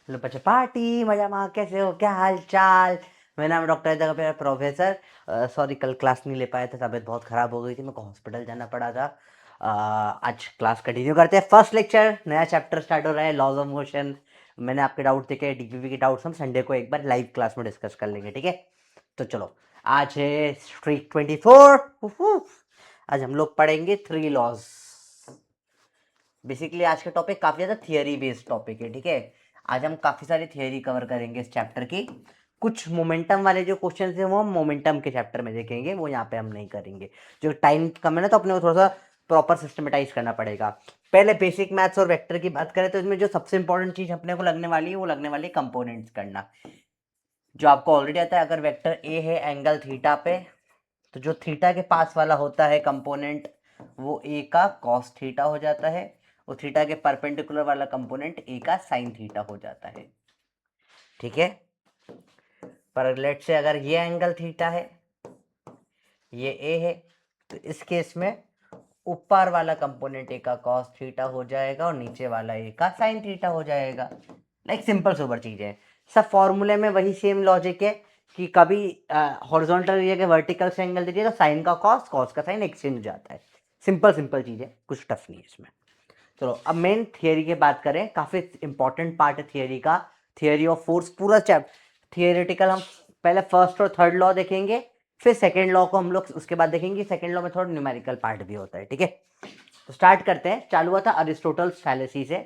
Hello बच्चे party मजा मा कैसे हो, क्या हाल चाल। मेरा नाम डॉक्टर जगह प्रोफेसर। सॉरी कल क्लास नहीं ले पाया था, तबीयत बहुत ख़राब हो गई थी, मेरे को हॉस्पिटल जाना पड़ा था। आज क्लास कंटिन्यू करते हैं। फर्स्ट लेक्चर, नया चैप्टर स्टार्ट हो रहा है, लॉज ऑफ मोशन। मैंने आपके डाउट देखे, डीपीपी के डाउट्स हम संडे को एक बार लाइव क्लास में डिस्कस कर लेंगे, ठीक है। तो चलो, आज है स्ट्रीक 24। आज हम लोग पढ़ेंगे 3 लॉज। बेसिकली आज का टॉपिक काफ़ी ज़्यादा थियरी बेस्ड टॉपिक है, ठीक है। आज हम काफ़ी सारी थियरी कवर करेंगे इस चैप्टर की। कुछ मोमेंटम वाले जो क्वेश्चन है वो हम मोमेंटम के चैप्टर में देखेंगे, वो यहाँ पे हम नहीं करेंगे। जो टाइम कम है ना, तो अपने को थोड़ा सा प्रॉपर सिस्टमेटाइज करना पड़ेगा। पहले बेसिक मैथ्स और वेक्टर की बात करें तो इसमें जो सबसे इंपॉर्टेंट चीज़ अपने को लगने वाली है वो लगने वाली है कंपोनेंट्स करना। जो आपको ऑलरेडी आता है, अगर वेक्टर ए है एंगल थीटा पे, तो जो थीटा के पास वाला होता है कंपोनेंट वो ए का कॉस थीटा हो जाता है, और थीटा के परपेंडिकुलर वाला कंपोनेंट ए का साइन थीटा हो जाता है, ठीक है। पर लेट से अगर ये एंगल थीटा है, ये ए है, तो इस केस में ऊपर वाला कंपोनेंट ए का कॉस थीटा हो जाएगा और नीचे वाला ए का साइन थीटा हो जाएगा। लाइक सिंपल सुपर चीज है। सब फॉर्मूले में वही सेम लॉजिक है कि कभी हॉरिजॉन्टल एरिया के वर्टिकल से एंगल दीजिए तो साइन का कॉस, कॉस का साइन एक्सचेंज हो जाता है। सिंपल सिंपल चीज है, कुछ टफ नहीं है इसमें। चलो अब मेन थियरी की बात करें, काफी इंपॉर्टेंट पार्ट है थियरी का। थियरी ऑफ फोर्स पूरा चैप्टर थियरेटिकल। हम पहले फर्स्ट और थर्ड लॉ देखेंगे, फिर सेकेंड लॉ को हम लोग उसके बाद देखेंगे। सेकेंड लॉ में थोड़ा न्यूमेरिकल पार्ट भी होता है, ठीक है। तो स्टार्ट करते हैं। चालू हुआ था अरिस्टोटल फैलेसी से।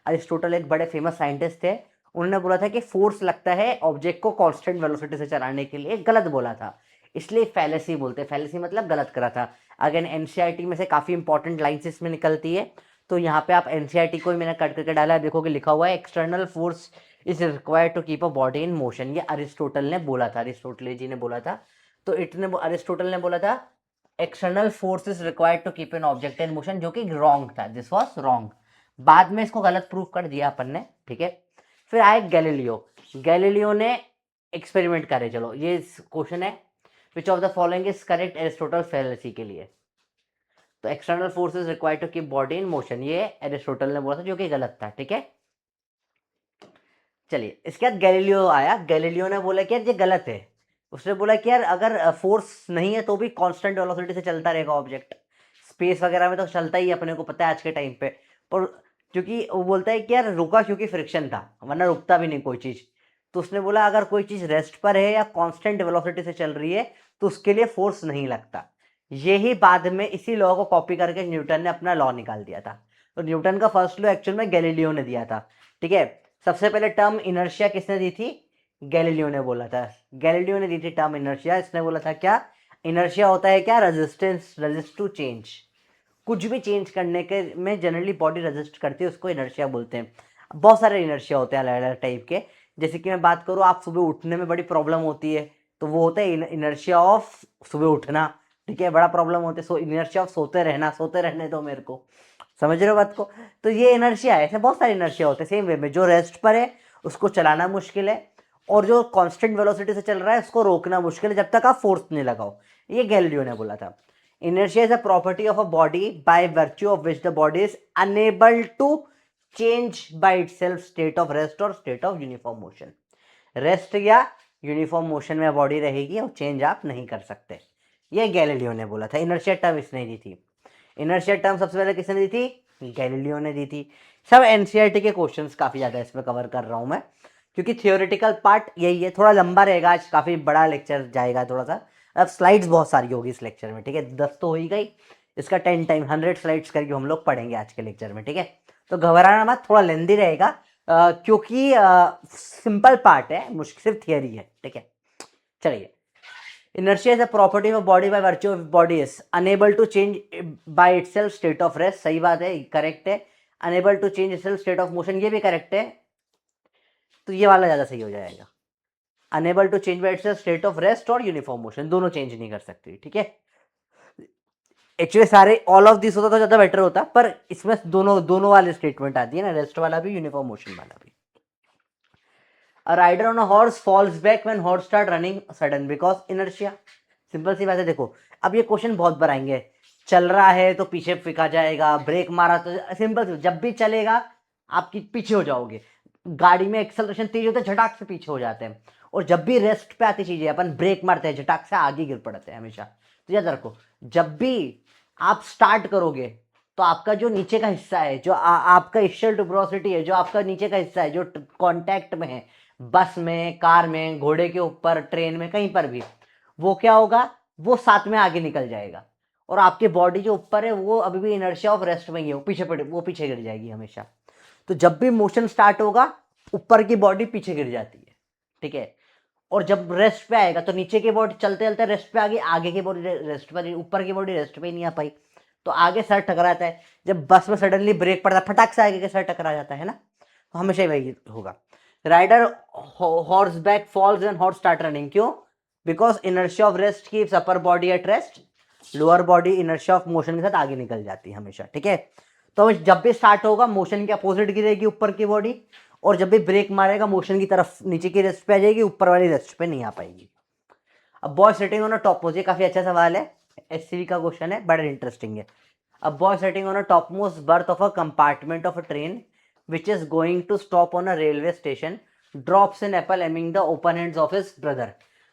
अरिस्टोटल एक बड़े फेमस साइंटिस्ट थे। उन्होंने बोला था कि फोर्स लगता है ऑब्जेक्ट को कांस्टेंट वेलोसिटी से चलाने के लिए, गलत बोला था, इसलिए फैलेसी बोलते हैं। फैलेसी मतलब गलत करा था। अगेन एनसीईआरटी में से काफी इंपॉर्टेंट लाइन्स इसमें निकलती है। तो यहाँ पे आप एनसीईआरटी को ही मैंने कट करके डाला है, देखोगे लिखा हुआ है external force is required to keep a body in motion. ये अरिस्टोटल ने बोला था, अरिस्टोटल जी ने बोला था। तो इतने अरिस्टोटल ने बोला था external force is required to keep an object in motion, जो कि रॉन्ग था, दिस वाज रॉन्ग। बाद में इसको गलत प्रूव कर दिया अपन ने, ठीक है। फिर आए गैलीलियो। गैलीलियो ने एक्सपेरिमेंट करे। चलो ये क्वेश्चन है, which of the following is correct Aristotle fallacy के लिए। तो external forces required to keep body in motion, ये एरिस्टोटल ने बोला था, जो कि गलत था, ठीक है। चलिए इसके बाद गैलीलियो आया। गैलीलियो ने बोला कि यार ये गलत है। उसने बोला कि यार अगर फोर्स नहीं है तो भी कांस्टेंट वेलोसिटी से चलता रहेगा ऑब्जेक्ट। स्पेस वगैरह में तो चलता ही, अपने को पता है आज के टाइम पे। पर क्योंकि वो बोलता है कि यार रुका क्योंकि फ्रिक्शन था, वरना रुकता भी नहीं कोई चीज। तो उसने बोला अगर कोई चीज रेस्ट पर है या कांस्टेंट वेलोसिटी से चल रही है तो उसके लिए फोर्स नहीं लगता। यही बाद में इसी लॉ को कॉपी करके न्यूटन ने अपना लॉ निकाल दिया था। तो न्यूटन का फर्स्ट लॉ एक्चुअल में गैलीलियो ने दिया था, ठीक है। सबसे पहले टर्म इनर्शिया किसने दी थी? गैलीलियो ने बोला था। गैलीलियो ने दी थी टर्म इनर्शिया। इसने बोला था क्या? इनर्शिया होता है क्या? Resistance, resist to change. कुछ भी चेंज करने के में जनरली बॉडी रेजिस्ट करती है, उसको इनर्शिया बोलते हैं। बहुत सारे इनर्शिया होते हैं अलग अलग टाइप के। जैसे कि मैं बात करूँ, आप सुबह उठने में बड़ी प्रॉब्लम होती है, तो वो होता है इनर्शिया ऑफ सुबह उठना, ठीक है। बड़ा प्रॉब्लम होता है सो इनर्शिया ऑफ सोते रहना, सोते रहने दो मेरे को। समझ रहे हो बात को? तो ये इनर्शिया है। ऐसे बहुत सारे इनर्शिया होते हैं। सेम वे में जो रेस्ट पर है उसको चलाना मुश्किल है, और जो कांस्टेंट वेलोसिटी से चल रहा है उसको रोकना मुश्किल है, जब तक आप फोर्स नहीं लगाओ। ये गैलीलियो ने बोला था। Inertia is a property of a body by virtue of which the body is unable to change by itself state of rest or state of uniform motion. Rest या यूनिफॉर्म मोशन में body रहेगी और change आप नहीं कर सकते। ये Galileo ने बोला था। इनर्शिया टर्म इसने दी थी। इनर्शिया टर्म सबसे पहले किसने दी थी? गैलीलियो ने दी थी। सब एनसीईआरटी के क्वेश्चंस काफी ज्यादा इसमें कवर कर रहा हूं मैं, क्योंकि थियोरेटिकल पार्ट यही है। थोड़ा लंबा रहेगा आज, काफी बड़ा लेक्चर जाएगा थोड़ा सा। अब स्लाइड्स बहुत सारी होगी इस लेक्चर में, ठीक है। 10 तो हो ही गई, इसका 10 टाइम 100 स्लाइड्स करके हम लोग पढ़ेंगे आज के लेक्चर में, ठीक है। तो घबराना मत, थोड़ा लेंदी रहेगा, क्योंकि सिंपल पार्ट है, मुश्किल सिर्फ थियरी है, ठीक है। चलिए, inertia is a property of body by virtue of body is unable to change by itself state of rest, सही बात है, करेक्ट है। unable to change itself state of motion, ये भी करेक्ट है। तो ये वाला ज्यादा सही हो जाएगा। unable to change by itself state of rest और यूनिफॉर्म मोशन, दोनों चेंज नहीं कर सकती, ठीक है। एक्चुअली सारे ऑल ऑफ दिस होता तो ज्यादा बेटर होता, पर इसमें दोनों दोनों वाले स्टेटमेंट आती है ना, रेस्ट वाला भी यूनिफॉर्म मोशन वाला भी। A rider on a horse falls back when horse start running sudden because inertia. Simple सी बात है। देखो अब ये क्वेश्चन बहुत बार आएंगे। चल रहा है तो पीछे फेंका जाएगा, ब्रेक मारा तो सिंपल, जब भी चलेगा आपकी पीछे हो जाओगे। गाड़ी में एक्सेलरेशन तेज होता है, झटाक से पीछे हो जाते हैं। और जब भी रेस्ट पे आती चीजें अपन ब्रेक मारते हैं, झटाक से आगे गिर पड़ते हैं हमेशा। तो याद रखो, जब भी आप स्टार्ट करोगे तो आपका जो नीचे का हिस्सा है, जो आपका इनिशियल टुब्रोसिटी है, जो आपका नीचे का हिस्सा है जो कांटेक्ट में है, बस में, कार में, घोड़े के ऊपर, ट्रेन में, कहीं पर भी, वो क्या होगा, वो साथ में आगे निकल जाएगा। और आपकी बॉडी जो ऊपर है वो अभी भी इनर्शिया ऑफ रेस्ट में ही है, वो पीछे गिर जाएगी हमेशा। तो जब भी मोशन स्टार्ट होगा, ऊपर की बॉडी पीछे गिर जाती है, ठीक है। और जब रेस्ट पे आएगा तो नीचे की बॉडी चलते चलते रेस्ट पे आ गई, आगे की बॉडी रेस्ट पर, ऊपर की बॉडी रेस्ट पे ही नहीं आ पाई, तो आगे सर टकराता है। जब बस में सडनली ब्रेक पड़ता है, फटाक से आगे के सर टकरा जाता है ना, तो हमेशा वही होगा। Rider horse back falls and horse start running, क्यों? Because inertia of rest keeps upper body at rest, lower body inertia of motion के साथ आगे निकल जाती है हमेशा, ठीक है। तो जब भी स्टार्ट होगा मोशन के अपोजिट गिरेगी ऊपर की बॉडी, और जब भी ब्रेक मारेगा मोशन की तरफ नीचे की रेस्ट पे आ जाएगी, ऊपर वाली रेस्ट पे नहीं आ पाएगी। अब boy sitting on a top most, ये काफी अच्छा सवाल है, एससीवी का क्वेश्चन है, बड़ा इंटरेस्टिंग है। अब boy sitting on a top most berth of a compartment of a train which is going to stop on a railway station drops an apple aiming the open hands of his brother.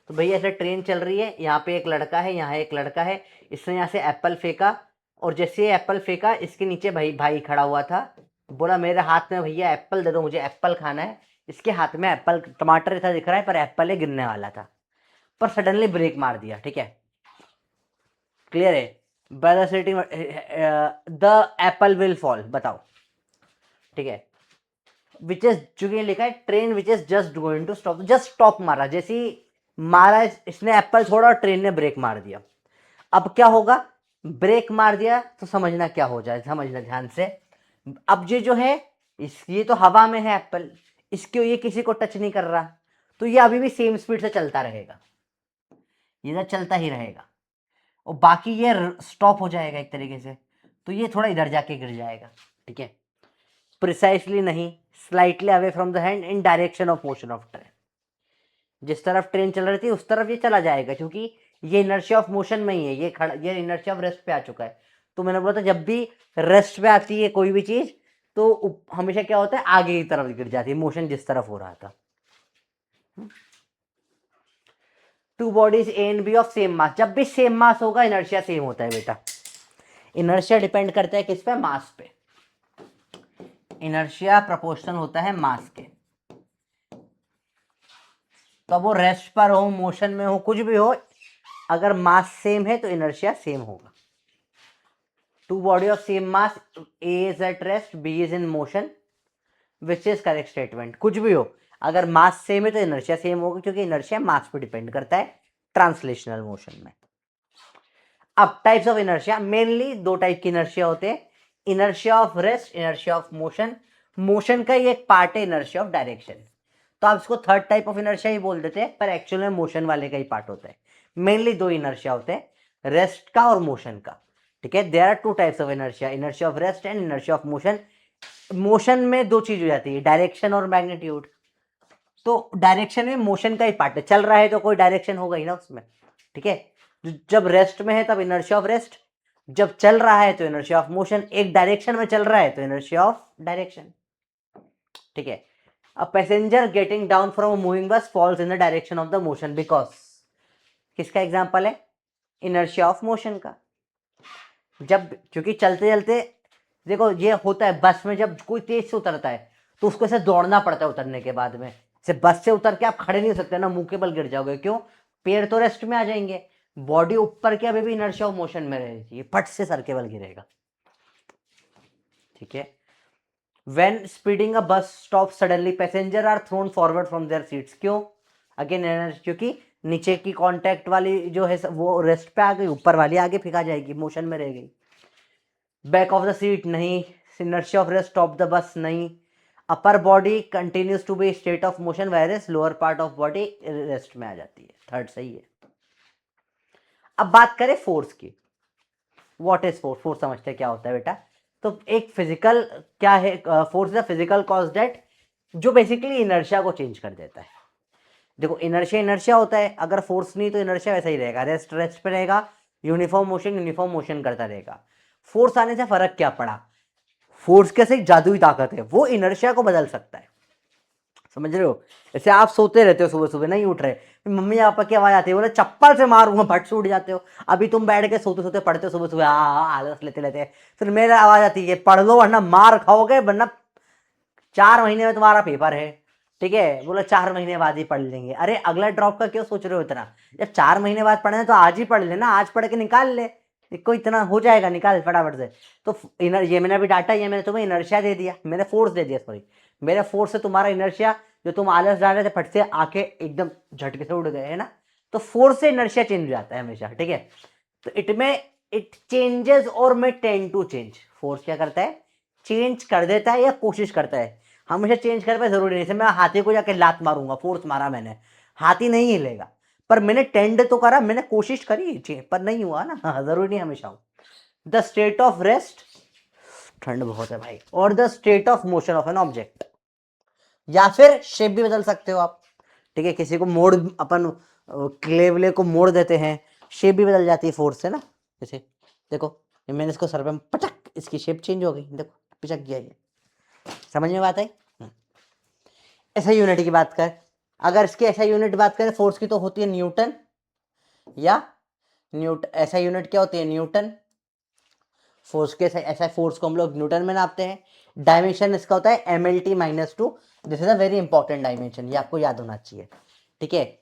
तो भैया ऐसे train चल रही है, यहाँ पे एक लड़का है, यहाँ एक लड़का है, इसने यहाँ से एप्पल फेंका, और जैसे ये एप्पल फेंका इसके नीचे भाई भाई खड़ा हुआ था, बोला मेरे हाथ में भैया एप्पल दे दो, मुझे एप्पल खाना है। इसके हाथ में एप्पल, टमाटर ऐसा दिख रहा है पर एप्पल है, गिरने वाला था, पर सडनली ब्रेक मार दिया, ठीक है, क्लियर है। Brother sitting the apple will fall, बताओ, ठीक है। विच इज जो कि लिखा है train which is just going to stop, just stop मारा, जैसे ही मारा इसने एप्पल छोड़ा और ट्रेन ने ब्रेक मार दिया। अब क्या होगा, ब्रेक मार दिया तो समझना क्या हो जाए, समझना ध्यान से। अब ये जो है ये तो हवा में है एप्पल, इसके ये किसी को टच नहीं कर रहा, तो ये अभी भी सेम स्पीड से चलता रहेगा, ये ना चलता ही रहेगा, और बाकी ये स्टॉप हो जाएगा एक तरीके से, तो ये थोड़ा इधर जाके गिर जाएगा, ठीक है। प्रिसाइसली नहीं, slightly away from the hand in direction of motion of train, जिस तरफ ट्रेन चल रही थी उस तरफ ये चला जाएगा, क्योंकि ये इनर्शिया ऑफ मोशन में ही है, ये खड़ा, ये इनर्शिया ऑफ रेस्ट पे आ चुका है। तो मैंने बोला था जब भी रेस्ट पे आती है कोई भी चीज, तो हमेशा क्या होता है, आगे की तरफ गिर जाती है, मोशन जिस तरफ हो रहा था। Two bodies A and B of same mass, जब भी सेम मास होगा इनर्शिया सेम होता है बेटा। इनर्शिया डिपेंड करता है किस पे, मास पे। इनर्शिया प्रोपोर्शनल होता है मास के, तो वो रेस्ट पर हो, मोशन में हो, कुछ भी हो, अगर मास सेम है तो इनर्शिया सेम होगा। Two body of same mass, A is at rest, B is in motion, which is correct statement. कुछ भी हो, अगर मास सेम है तो इनर्शिया सेम होगा, क्योंकि इनर्शिया मास पे डिपेंड करता है ट्रांसलेशनल मोशन में। अब टाइप्स ऑफ इनर्शिया, मेनली दो टाइप की इनर्शिया होते हैं, inertia of rest, inertia of motion. Motion का ही एक पार्ट है इनर्शिया ऑफ डायरेक्शन, तो आप इसको थर्ड टाइप ऑफ इनर्शिया ही बोल देते हैं, पर एक्चुअल में मोशन वाले का ही पार्ट होता है। मेनली दो इनर्शिया होते हैं, रेस्ट का और मोशन का, ठीक है। There are two types of inertia, inertia of rest and inertia of motion. Motion में दो चीज हो जाती है, डायरेक्शन और मैग्नीट्यूड। तो डायरेक्शन में मोशन का ही पार्ट है, चल रहा है तो कोई डायरेक्शन होगा ही ना उसमें, ठीक है। जब रेस्ट में है तब इनर्शिया ऑफ रेस्ट, जब चल रहा है तो इनर्शिया ऑफ मोशन, एक डायरेक्शन में चल रहा है तो इनर्शिया ऑफ डायरेक्शन, ठीक है। A passenger getting down from moving बस falls in the direction of the motion because, किसका एग्जांपल है, इनर्शिया ऑफ मोशन का। जब क्योंकि चलते चलते देखो ये होता है, बस में जब कोई तेज से उतरता है तो उसको ऐसे दौड़ना पड़ता है उतरने के बाद में, से बस से उतर के आप खड़े नहीं हो सकते ना, मुंह के बल गिर जाओगे, क्यों, पैर तो रेस्ट में आ जाएंगे, बॉडी ऊपर के अभी भी इनर्शिया ऑफ मोशन में रहेगी, फट से सर के बल गिरेगा, ठीक है। When speeding a bus stop suddenly passenger are thrown forward from their seats, क्यों, अगेन क्योंकि नीचे की कांटेक्ट वाली जो है वो रेस्ट पे आ गई, ऊपर वाली आगे फेंका जाएगी, मोशन में रह गई। बैक ऑफ द सीट नहीं, inertia of rest stop the bus नहीं, upper body continues to be state of motion whereas lower part of body rest में आ जाती है, थर्ड सही है। अब बात करें फोर्स की, व्हाट इज फोर्स, फोर्स समझते हैं क्या होता है बेटा। तो एक फिजिकल क्या है, force is a physical cause that, जो बेसिकली इनर्शिया को चेंज कर देता है। देखो इनर्शिया इनर्शिया होता है, अगर फोर्स नहीं तो इनर्शिया वैसा ही रहेगा, रेस्ट रेस्ट पे रहेगा, यूनिफॉर्म मोशन करता रहेगा। फोर्स आने से फर्क क्या पड़ा, फोर्स कैसे एक जादुई ताकत है, वो इनर्शिया को बदल सकता है, समझ रहे हो? जैसे आप सोते रहते हो, सुबह सुबह नहीं उठ रहे, फिर मम्मी पापा की आवाज आती है, बोले चप्पल से मारूंगा, भट से उठ जाते हो। अभी तुम बैठ के सोते सोते पढ़ते हो सुबह सुबह, आलस लेते लेते, फिर मेरे आवाज आती है पढ़ लो वरना मार खाओगे, वरना 4 महीने में तुम्हारा पेपर है। ठीक है, बोला 4 महीने बाद ही पढ़ लेंगे। अरे अगला ड्रॉप का क्यों सोच रहे हो इतना? जब 4 महीने बाद पढ़ना है तो आज ही पढ़ लेना, आज पढ़ के निकाल ले, इसको इतना हो जाएगा, निकाल फटाफट से। तो ये मैंने अभी डाटा, ये मैंने तुम्हें इनर्शिया दे दिया, मैंने फोर्स दे दिया, सॉरी, मेरे फोर्स से तुम्हारा इनर्शिया, जो तुम आलस डाल रहे थे फट से आके एकदम झटके से उड़ गए, है ना? तो फोर्स से इनर्शिया चेंज हो जाता है हमेशा, ठीक है? तो इट चेंजेस और मे टेंड टू चेंज। फोर्स क्या करता है? चेंज कर देता है या कोशिश करता है। हमेशा चेंज कर पाए जरूरी नहीं, जैसे मैं हाथी को जाके लात मारूंगा, फोर्स मारा मैंने, हाथी नहीं हिलेगा, पर मैंने टेंड तो करा, मैंने कोशिश करी, पर नहीं हुआ ना। हाँ, जरूरी नहीं हमेशा हो। द स्टेट ऑफ रेस्ट, ठंड बहुत है भाई, और the state of motion of an object, या फिर शेप भी बदल सकते हो आप। ठीक है, किसी को मोड़, अपन क्ले व्ले को मोड़ देते हैं, शेप भी बदल जाती है फोर्स से ना। जैसे देखो, ये मैंने इसको सर पे पटक, इसकी शेप चेंज हो गई, देखो पिचक गया ये। समझ में बात आई? ऐसा यूनिट की बात कर, अगर इसकी ऐसा यूनिट बात करें फोर्स की, तो होती है न्यूटन, या ऐसा यूनिट क्या होती है? न्यूटन। फोर्स के ऐसा फोर्स को हम लोग न्यूटन में नापते हैं। डायमेंशन इसका होता है mlt-2। This is a very important dimension, ये आपको याद होना चाहिए। ठीक है,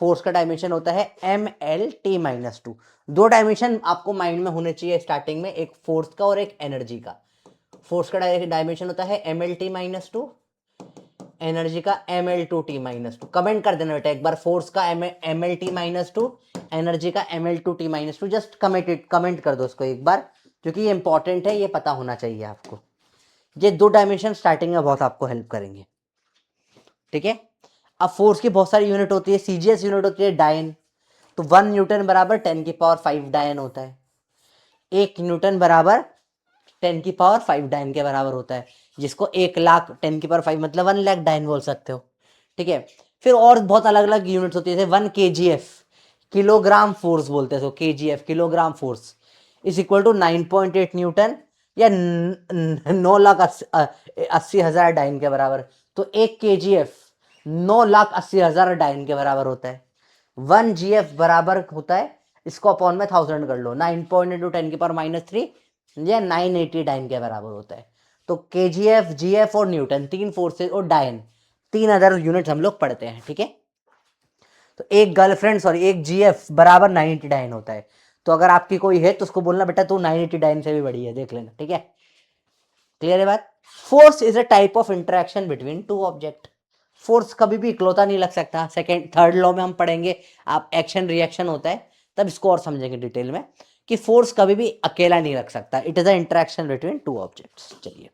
फोर्स का डायमेंशन होता है mlt-2। दो डायमेंशन आपको माइंड में होने चाहिए स्टार्टिंग में, एक फोर्स का और एक एनर्जी का। फोर्स का डायमेंशन होता है mlt-2, एनर्जी का ml2t-2। कमेंट कर देना बेटा एक बार, फोर्स का mlt-2, एनर्जी का ml2t-2। जस्ट कमेंट कर दो उसको एक बार, क्योंकि ये इंपॉर्टेंट है, ये पता होना चाहिए आपको। ये दो डायमेंशन स्टार्टिंग में बहुत आपको हेल्प करेंगे। ठीक है, अब फोर्स की बहुत सारी यूनिट होती है। सीजीएस यूनिट होती है डायन, तो 1 न्यूटन बराबर 10⁵ डायन होता है। 1 न्यूटन बराबर 10⁵ डायन के बराबर होता है, जिसको 1,00,000 10⁵ मतलब 1,00,000 डायन बोल सकते हो। ठीक है, फिर और बहुत अलग अलग यूनिट्स होती है, जैसे 1 kgf, किलोग्राम फोर्स बोलते हैं, kgf kilogram force is equal to 9.8 newton, या 9,80,000 डायन के बराबर। तो 1 kgf 9,80,000 डायन के बराबर होता है। 1 gf बराबर होता है, इसको अपॉन में 1000 कर लो, 9.10⁻³ या 980 डायन के बराबर होता है। तो kgf, gf और न्यूटन, 3 फोर्सेज, और डायन 3 अदर यूनिट हम लोग पढ़ते हैं। ठीक है, तो एक गर्लफ्रेंड, सॉरी, एक जीएफ बराबर 980 डायन होता है। तो अगर आपकी कोई है तो उसको बोलना बेटा तू 980 डायन से भी बड़ी है, देख लेना। ठीक है, क्लियर है बात? Force is a type of interaction between to object. Force कभी भी इकलौता नहीं लग सकता। सेकेंड थर्ड लॉ में हम पढ़ेंगे, आप एक्शन रिएक्शन होता है, तब इसको और समझेंगे डिटेल में, कि फोर्स कभी भी अकेला नहीं रख सकता। It is a interaction between two objects. चलिए,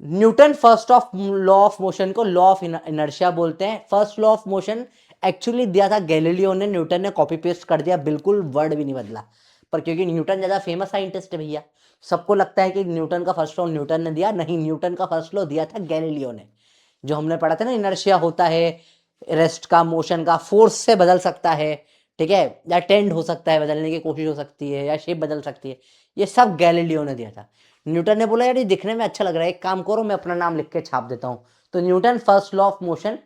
Newton first of law of motion को लॉ ऑफ इनर्शिया बोलते हैं। First law of motion actually दिया था गैलीलियो ने, न्यूटन ने कॉपी पेस्ट कर दिया, बिल्कुल वर्ड भी नहीं बदला। पर क्योंकि न्यूटन ज्यादा फेमस साइंटिस्ट है भैया, सबको लगता है कि न्यूटन का फर्स्ट लॉ न्यूटन ने दिया। नहीं, न्यूटन का फर्स्ट लॉ दिया था गैलीलियो ने। जो हमने पढ़ा था ना, इनर्शिया होता है रेस्ट का, मोशन का, फोर्स से बदल सकता है। ठीक है, या टेंड हो सकता है, बदलने की कोशिश हो सकती है, या शेप बदल सकती है, ये सब गैलीलियो ने दिया था। न्यूटन ने बोला यार ये दिखने में अच्छा लग रहा है, एक काम करो मैं अपना नाम लिख के छाप देता हूँ। तो Newton first law of motion,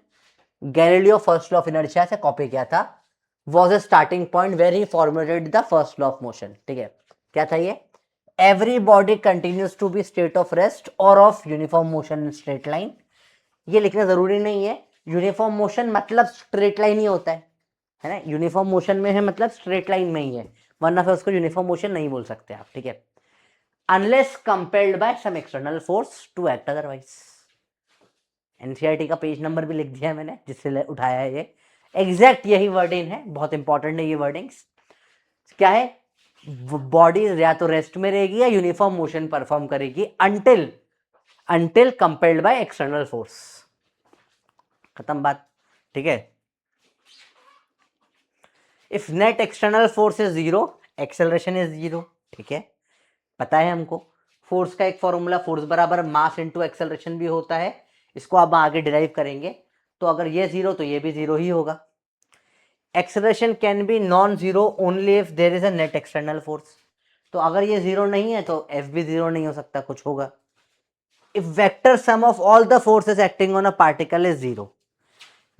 Galileo first law of inertia से कॉपी किया था, was a starting point where he formulated the first law of motion. ठीक है, क्या था ये? Every body continues to be state of rest और of uniform motion in straight line. ये लिखना जरूरी नहीं है, यूनिफॉर्म मोशन मतलब स्ट्रेट लाइन ही होता है ना? यूनिफॉर्म मोशन में है मतलब स्ट्रेट लाइन में ही है, वरना फिर उसको यूनिफॉर्म मोशन नहीं बोल सकते आप। ठीक है, unless compelled by some external force to act otherwise. NCERT का पेज नंबर भी लिख दिया मैंने जिससे उठाया है ये, एग्जैक्ट यही वर्डिंग है, बहुत इंपॉर्टेंट है ये वर्डिंग्स। क्या है? बॉडी या तो रेस्ट में रहेगी या यूनिफॉर्म मोशन परफॉर्म करेगी until compelled by external force. खत्म बात। ठीक है, if net external force is 0, acceleration is 0। ठीक है, पता है हमको फोर्स का एक फॉर्मूला, फोर्स बराबर मास इनटू एक्सेलरेशन भी होता है, इसको आप आगे डिराइव करेंगे। तो अगर ये 0 तो ये भी 0 ही होगा। Acceleration can be non zero only if there is a net external force. तो अगर ये 0 नहीं है तो एफ भी 0 नहीं हो सकता, कुछ होगा। if vector sum of all the forces acting on a particle is 0,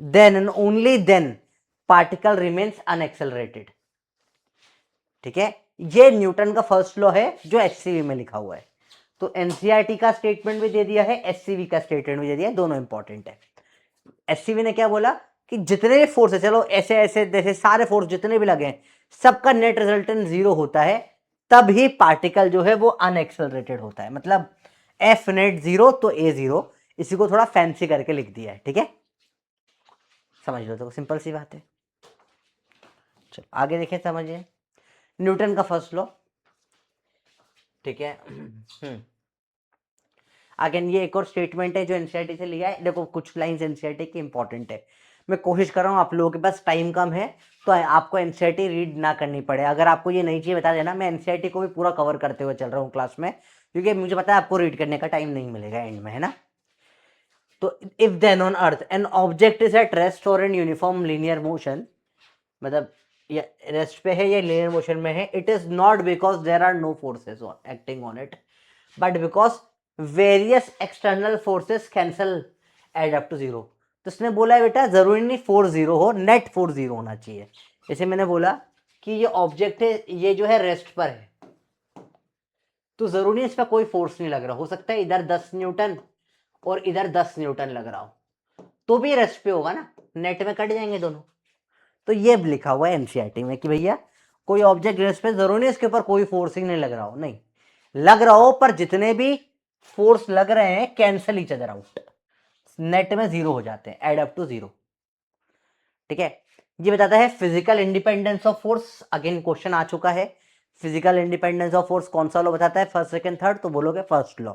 then and only then particle remains unaccelerated. ठीक है, ये न्यूटन का फर्स्ट लॉ है जो एचसीवी में लिखा हुआ है। तो एनसीईआरटी का स्टेटमेंट भी दे दिया है, एचसीवी का स्टेटमेंट भी दे दिया है, दोनों इंपॉर्टेंट है। एचसीवी ने क्या बोला कि जितने भी फोर्स है, चलो ऐसे ऐसे जैसे सारे फोर्स जितने भी लगे हैं सबका नेट रिजल्टेंट 0 होता है, तब ही पार्टिकल जो है वो अनएक्सेलरेटेड होता है। मतलब एफ नेट 0 तो ए 0, इसी को थोड़ा फैंसी करके लिख दिया है। ठीक है, समझ लो, तो सिंपल सी बात है। चलो आगे देखें, समझिए न्यूटन का फर्स्ट लॉ। ठीक है, अगेन ये एक और स्टेटमेंट है जो एनसीईआरटी से लिया है। देखो कुछ लाइंस एनसीईआरटी की इंपॉर्टेंट है, मैं कोशिश कर रहा हूँ आप लोगों के पास टाइम कम है तो आपको एनसीईआरटी रीड ना करनी पड़े। अगर आपको ये नहीं चाहिए बता देना, मैं एनसीईआरटी को भी पूरा कवर करते हुए चल रहा हूँ क्लास में, क्योंकि मुझे पता है आपको रीड करने का टाइम नहीं मिलेगा एंड में, है ना। तो if then on earth an object is at rest और इन यूनिफॉर्म लीनियर मोशन, मतलब ये रेस्ट पे है या लीनियर मोशन में है, it is not because there are no forces acting on it, but because various external forces cancel add up to 0। तो उसने बोला है बेटा जरूरी नहीं फोर्स 0 हो, नेट फोर्स 0 होना चाहिए। जैसे मैंने बोला कि ये ऑब्जेक्ट है, ये जो है रेस्ट पर है, तो जरूरी नहीं इस पर कोई फोर्स नहीं लग रहा, हो सकता है इधर 10 न्यूटन और इधर 10 न्यूटन लग रहा हो, तो भी रेस्ट पे होगा ना, नेट में कट जाएंगे दोनों। तो ये लिखा हुआ है एनसीईआरटी में कि भैया कोई ऑब्जेक्ट रेस्ट पे जरूरी नहीं इसके ऊपर कोई फोर्सिंग नहीं लग रहा हो, नहीं लग रहा हो, पर जितने भी फोर्स लग रहे हैं cancel each other out, net में 0 हो जाते हैं, एड अप टू 0। ठीक है, ये बताता है physical independence of force. Again question आ चुका है, फिजिकल इंडिपेंडेंस ऑफ फोर्स कौन सा लॉ बताता है, फर्स्ट सेकंड थर्ड, तो बोलोगे फर्स्ट लॉ।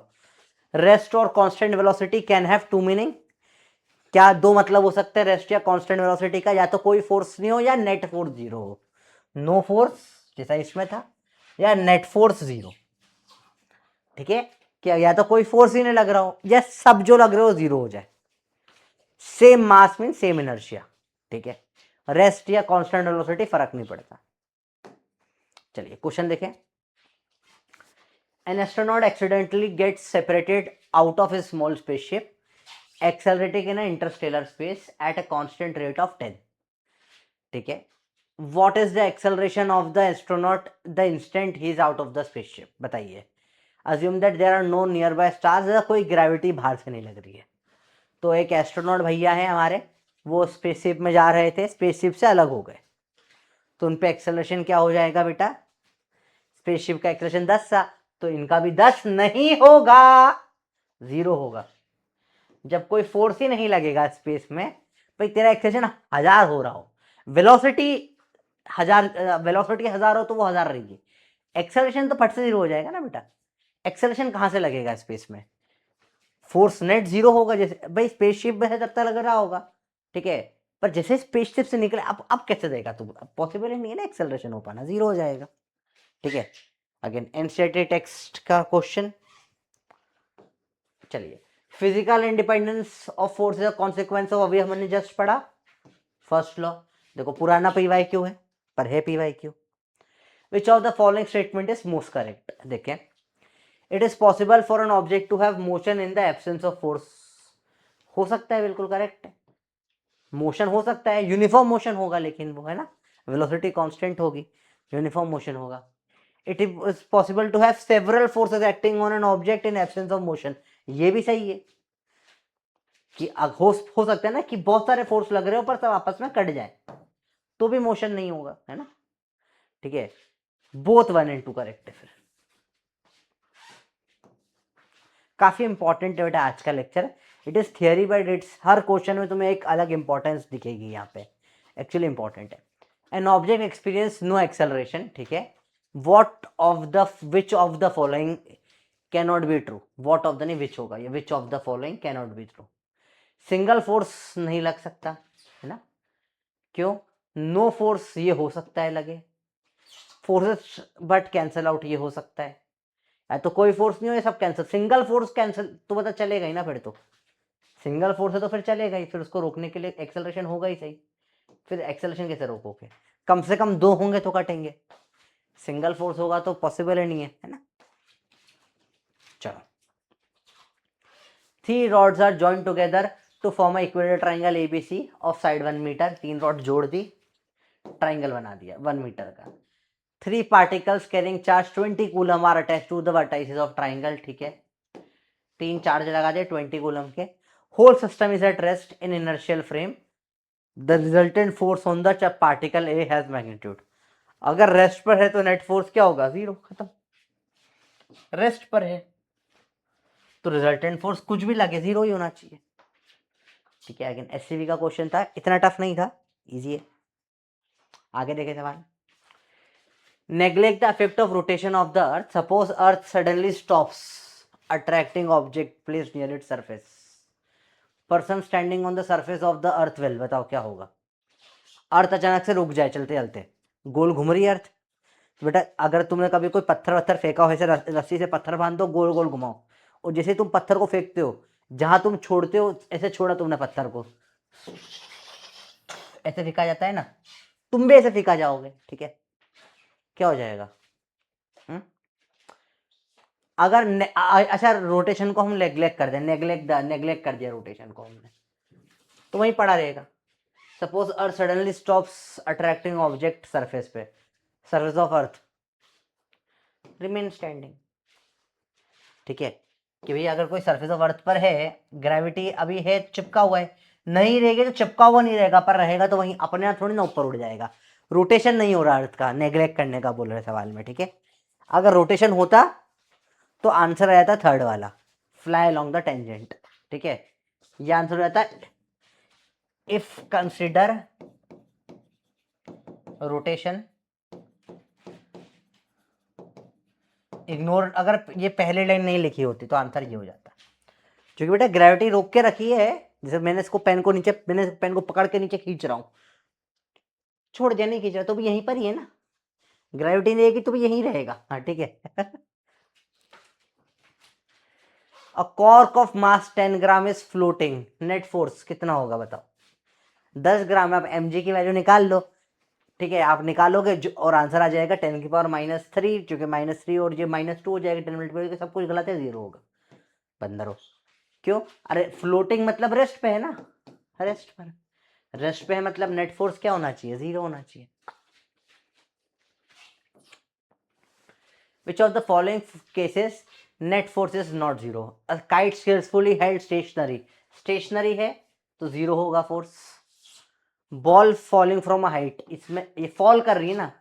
रेस्ट और constant velocity can have two meaning, क्या दो मतलब हो सकते हैं रेस्ट या कांस्टेंट वेलोसिटी का, या तो कोई फोर्स नहीं हो या नेट फोर्स 0 हो, नो फोर्स जैसा इसमें था, या नेट फोर्स 0। ठीक है, क्या या तो कोई फोर्स ही नहीं लग रहा हो या सब जो लग रहे हो 0 हो जाए। Same mass mean same inertia. ठीक है, रेस्ट या कांस्टेंट वेलोसिटी फर्क नहीं पड़ता। चलिए क्वेश्चन देखें। An astronaut accidentally gets separated out of a small spaceship accelerating in an interstellar space at a constant rate of 10. ठीक है, what is the acceleration of the astronaut the instant he is out of the spaceship, बताइए। assume that there are no nearby stars, कोई gravity बाहर से नहीं लग रही है। तो एक एस्ट्रोनॉट भैया है हमारे, वो स्पेसशिप में जा रहे थे, स्पेसशिप से अलग हो गए, तो उन पे एक्सेलरेशन क्या हो जाएगा बेटा, स्पेसशिप का एक्सेलरेशन 10 था, तो इनका भी 10 नहीं होगा, 0 होगा। जब कोई फोर्स ही नहीं लगेगा स्पेस में, भाई तेरा एक्सेलरेशन 1000 हो रहा हो, वेलोसिटी 1000 हो तो वो 1000 रहेगी, एक्सेलरेशन तो फट से 0 हो जाएगा ना बेटा। एक्सेलरेशन कहां से लगेगा स्पेस में, फोर्स नेट 0 होगा, जैसे भाई स्पेसशिप में है तब तक लग रहा होगा। ठीक है, पर जैसे स्पेसशिप से निकले, अब कैसे देगा तू, अब पॉसिबल ही नहीं है ना एक्सेलरेशन हो पाना, 0 हो जाएगा। ठीक है, अगेन एनसीईआरटी टेक्स्ट का क्वेश्चन। चलिए, physical independence of force is consequence of, अभी हमने जस्ट पढ़ा फर्स्ट लॉ। देखो पुराना पीवाईक्यू है पर है PYQ. Which of the following statement is most correct, देखें। It is possible for an object to have motion in the absence of force, हो सकता है, बिल्कुल करेक्ट है। मोशन हो सकता है, यूनिफॉर्म मोशन होगा, लेकिन वो है ना, वेलोसिटी कांस्टेंट होगी, यूनिफॉर्म मोशन होगा। It is possible to have several forces acting on an object in absence of motion, ये भी सही है कि हो सकता है ना कि बहुत सारे फोर्स लग रहे हो पर सब आपस में कट जाए, तो भी मोशन नहीं होगा, है ना। ठीक है, बोथ 1 and 2 करेक्ट है। फिर काफी इंपॉर्टेंट है बेटा आज का lecture, it is theory but it's हर क्वेश्चन में तुम्हें एक अलग इंपॉर्टेंस दिखेगी यहाँ पे, एक्चुअली इंपॉर्टेंट है। An object experience no acceleration, ठीक है, what of the which of the following can not be true, what of the नहीं विच होगा, ये which of the following can not be true. Single force नहीं लग सकता, है ना, क्यों, नो फोर्स ये हो सकता है लगे, फोर्सेस बट कैंसल आउट ये हो सकता है, या तो कोई फोर्स नहीं हो, ये सब कैंसिल, सिंगल फोर्स कैंसिल तो पता चलेगा ही ना, फिर तो सिंगल फोर्स है तो फिर चलेगा ही, फिर उसको रोकने के लिए एक्सेलरेशन होगा ही सही, फिर एक्सेलरेशन कैसे रोकोगे, कम से कम 2 होंगे तो कटेंगे, सिंगल फोर्स होगा तो पॉसिबल ही नहीं है ना। चलो 3 rods are joined together to form a equilateral triangle ABC of side 1 meter. 3 rod जोड़ दी, ट्राइंगल बना दिया 1 मीटर का. 3 particles carrying charge 20 coulomb are attached to the vertices of triangle. ठीक है, 3 चार्ज लगा दिए 20 कूलम के. Whole system is at rest in inertial frame. The resultant force on the particle A has magnitude. अगर rest पर है तो net force क्या होगा? 0. खत्म. रेस्ट पर है तो रिजल्टेंट फोर्स कुछ भी लगे 0 ही होना चाहिए. ठीक है, अगेन एससीबी का क्वेश्चन था, इतना टफ नहीं था, इजी है. आगे देखे सवाल. Neglect the effect of rotation of the earth. Suppose earth suddenly stops attracting object placed near its surface. Person standing on the surface of the earth will. बताओ क्या होगा? अर्थ अचानक से रुक जाए चलते चलते, गोल घूम रही है अर्थ. बेटा अगर तुमने कभी कोई पत्थर वत्थर फेंका हो, ऐसे रस्सी से पत्थर बांध दो, गोल गोल घुमाओ, और जैसे तुम पत्थर को फेंकते हो, जहां तुम छोड़ते हो, ऐसे छोड़ा तुमने पत्थर को, ऐसे फेंका जाता है ना, तुम भी ऐसे फेंका जाओगे. ठीक है, क्या हो जाएगा? अगर अच्छा रोटेशन को हम नेग्लेक्ट कर दें, नेग्लेक्ट कर दिया रोटेशन को हमने, तो वहीं पड़ा रहेगा. Suppose earth suddenly stops attracting object surface पे, surface of earth remain standing. ठीक है, कि भाई अगर कोई सरफेस ऑफ अर्थ पर है, ग्रेविटी अभी है, चिपका हुआ है, नहीं रहेगा तो चिपका हुआ नहीं रहेगा, पर रहेगा तो वहीं अपने आप थोड़ी ना ऊपर उड़ जाएगा. रोटेशन नहीं हो रहा अर्थ का, नेग्लेक्ट करने का बोल रहे सवाल में. ठीक है, अगर रोटेशन होता तो आंसर आया था थर्ड वाला, फ्लाई अलोंग द टेंजेंट. ठीक है, ये आंसर आता है इफ कंसिडर रोटेशन इग्नोर. अगर ये पहले लाइन नहीं लिखी होती तो आंसर ये हो जाता, क्योंकि बेटा ग्रेविटी रोक के रखी है. जैसे मैंने इसको पेन को नीचे, मैंने पेन को पकड़ के नीचे खींच रहा हूं, छोड़ दिया नहीं खींच रहा, तो भी यहीं पर ही है ना. ग्रेविटी नहीं रहेगी तो भी यहीं रहेगा. हाँ ठीक है. अ cork of mass 10 gram is floating. Net force कितना होगा बताओ? 10 ग्राम. आप mg की वैल्यू निकाल लो. ठीक है, आप निकालोगे और आंसर आ जाएगा 10 की पावर -3, जो कि -3 और ये -2 हो जाएगा. 10 मिनट सब कुछ गलत है, 0 होगा. बंदर हो. क्यों? अरे फ्लोटिंग मतलब रेस्ट पे है ना, रेस्ट पर. रेस्ट पे है मतलब नेट फोर्स क्या होना चाहिए? 0 होना चाहिए. Which of the following cases net force is not 0? A kite skillfully held stationary. Stationary है तो 0 होगा force. Ball falling from a height, इसमें ये फॉल कर रही है ना,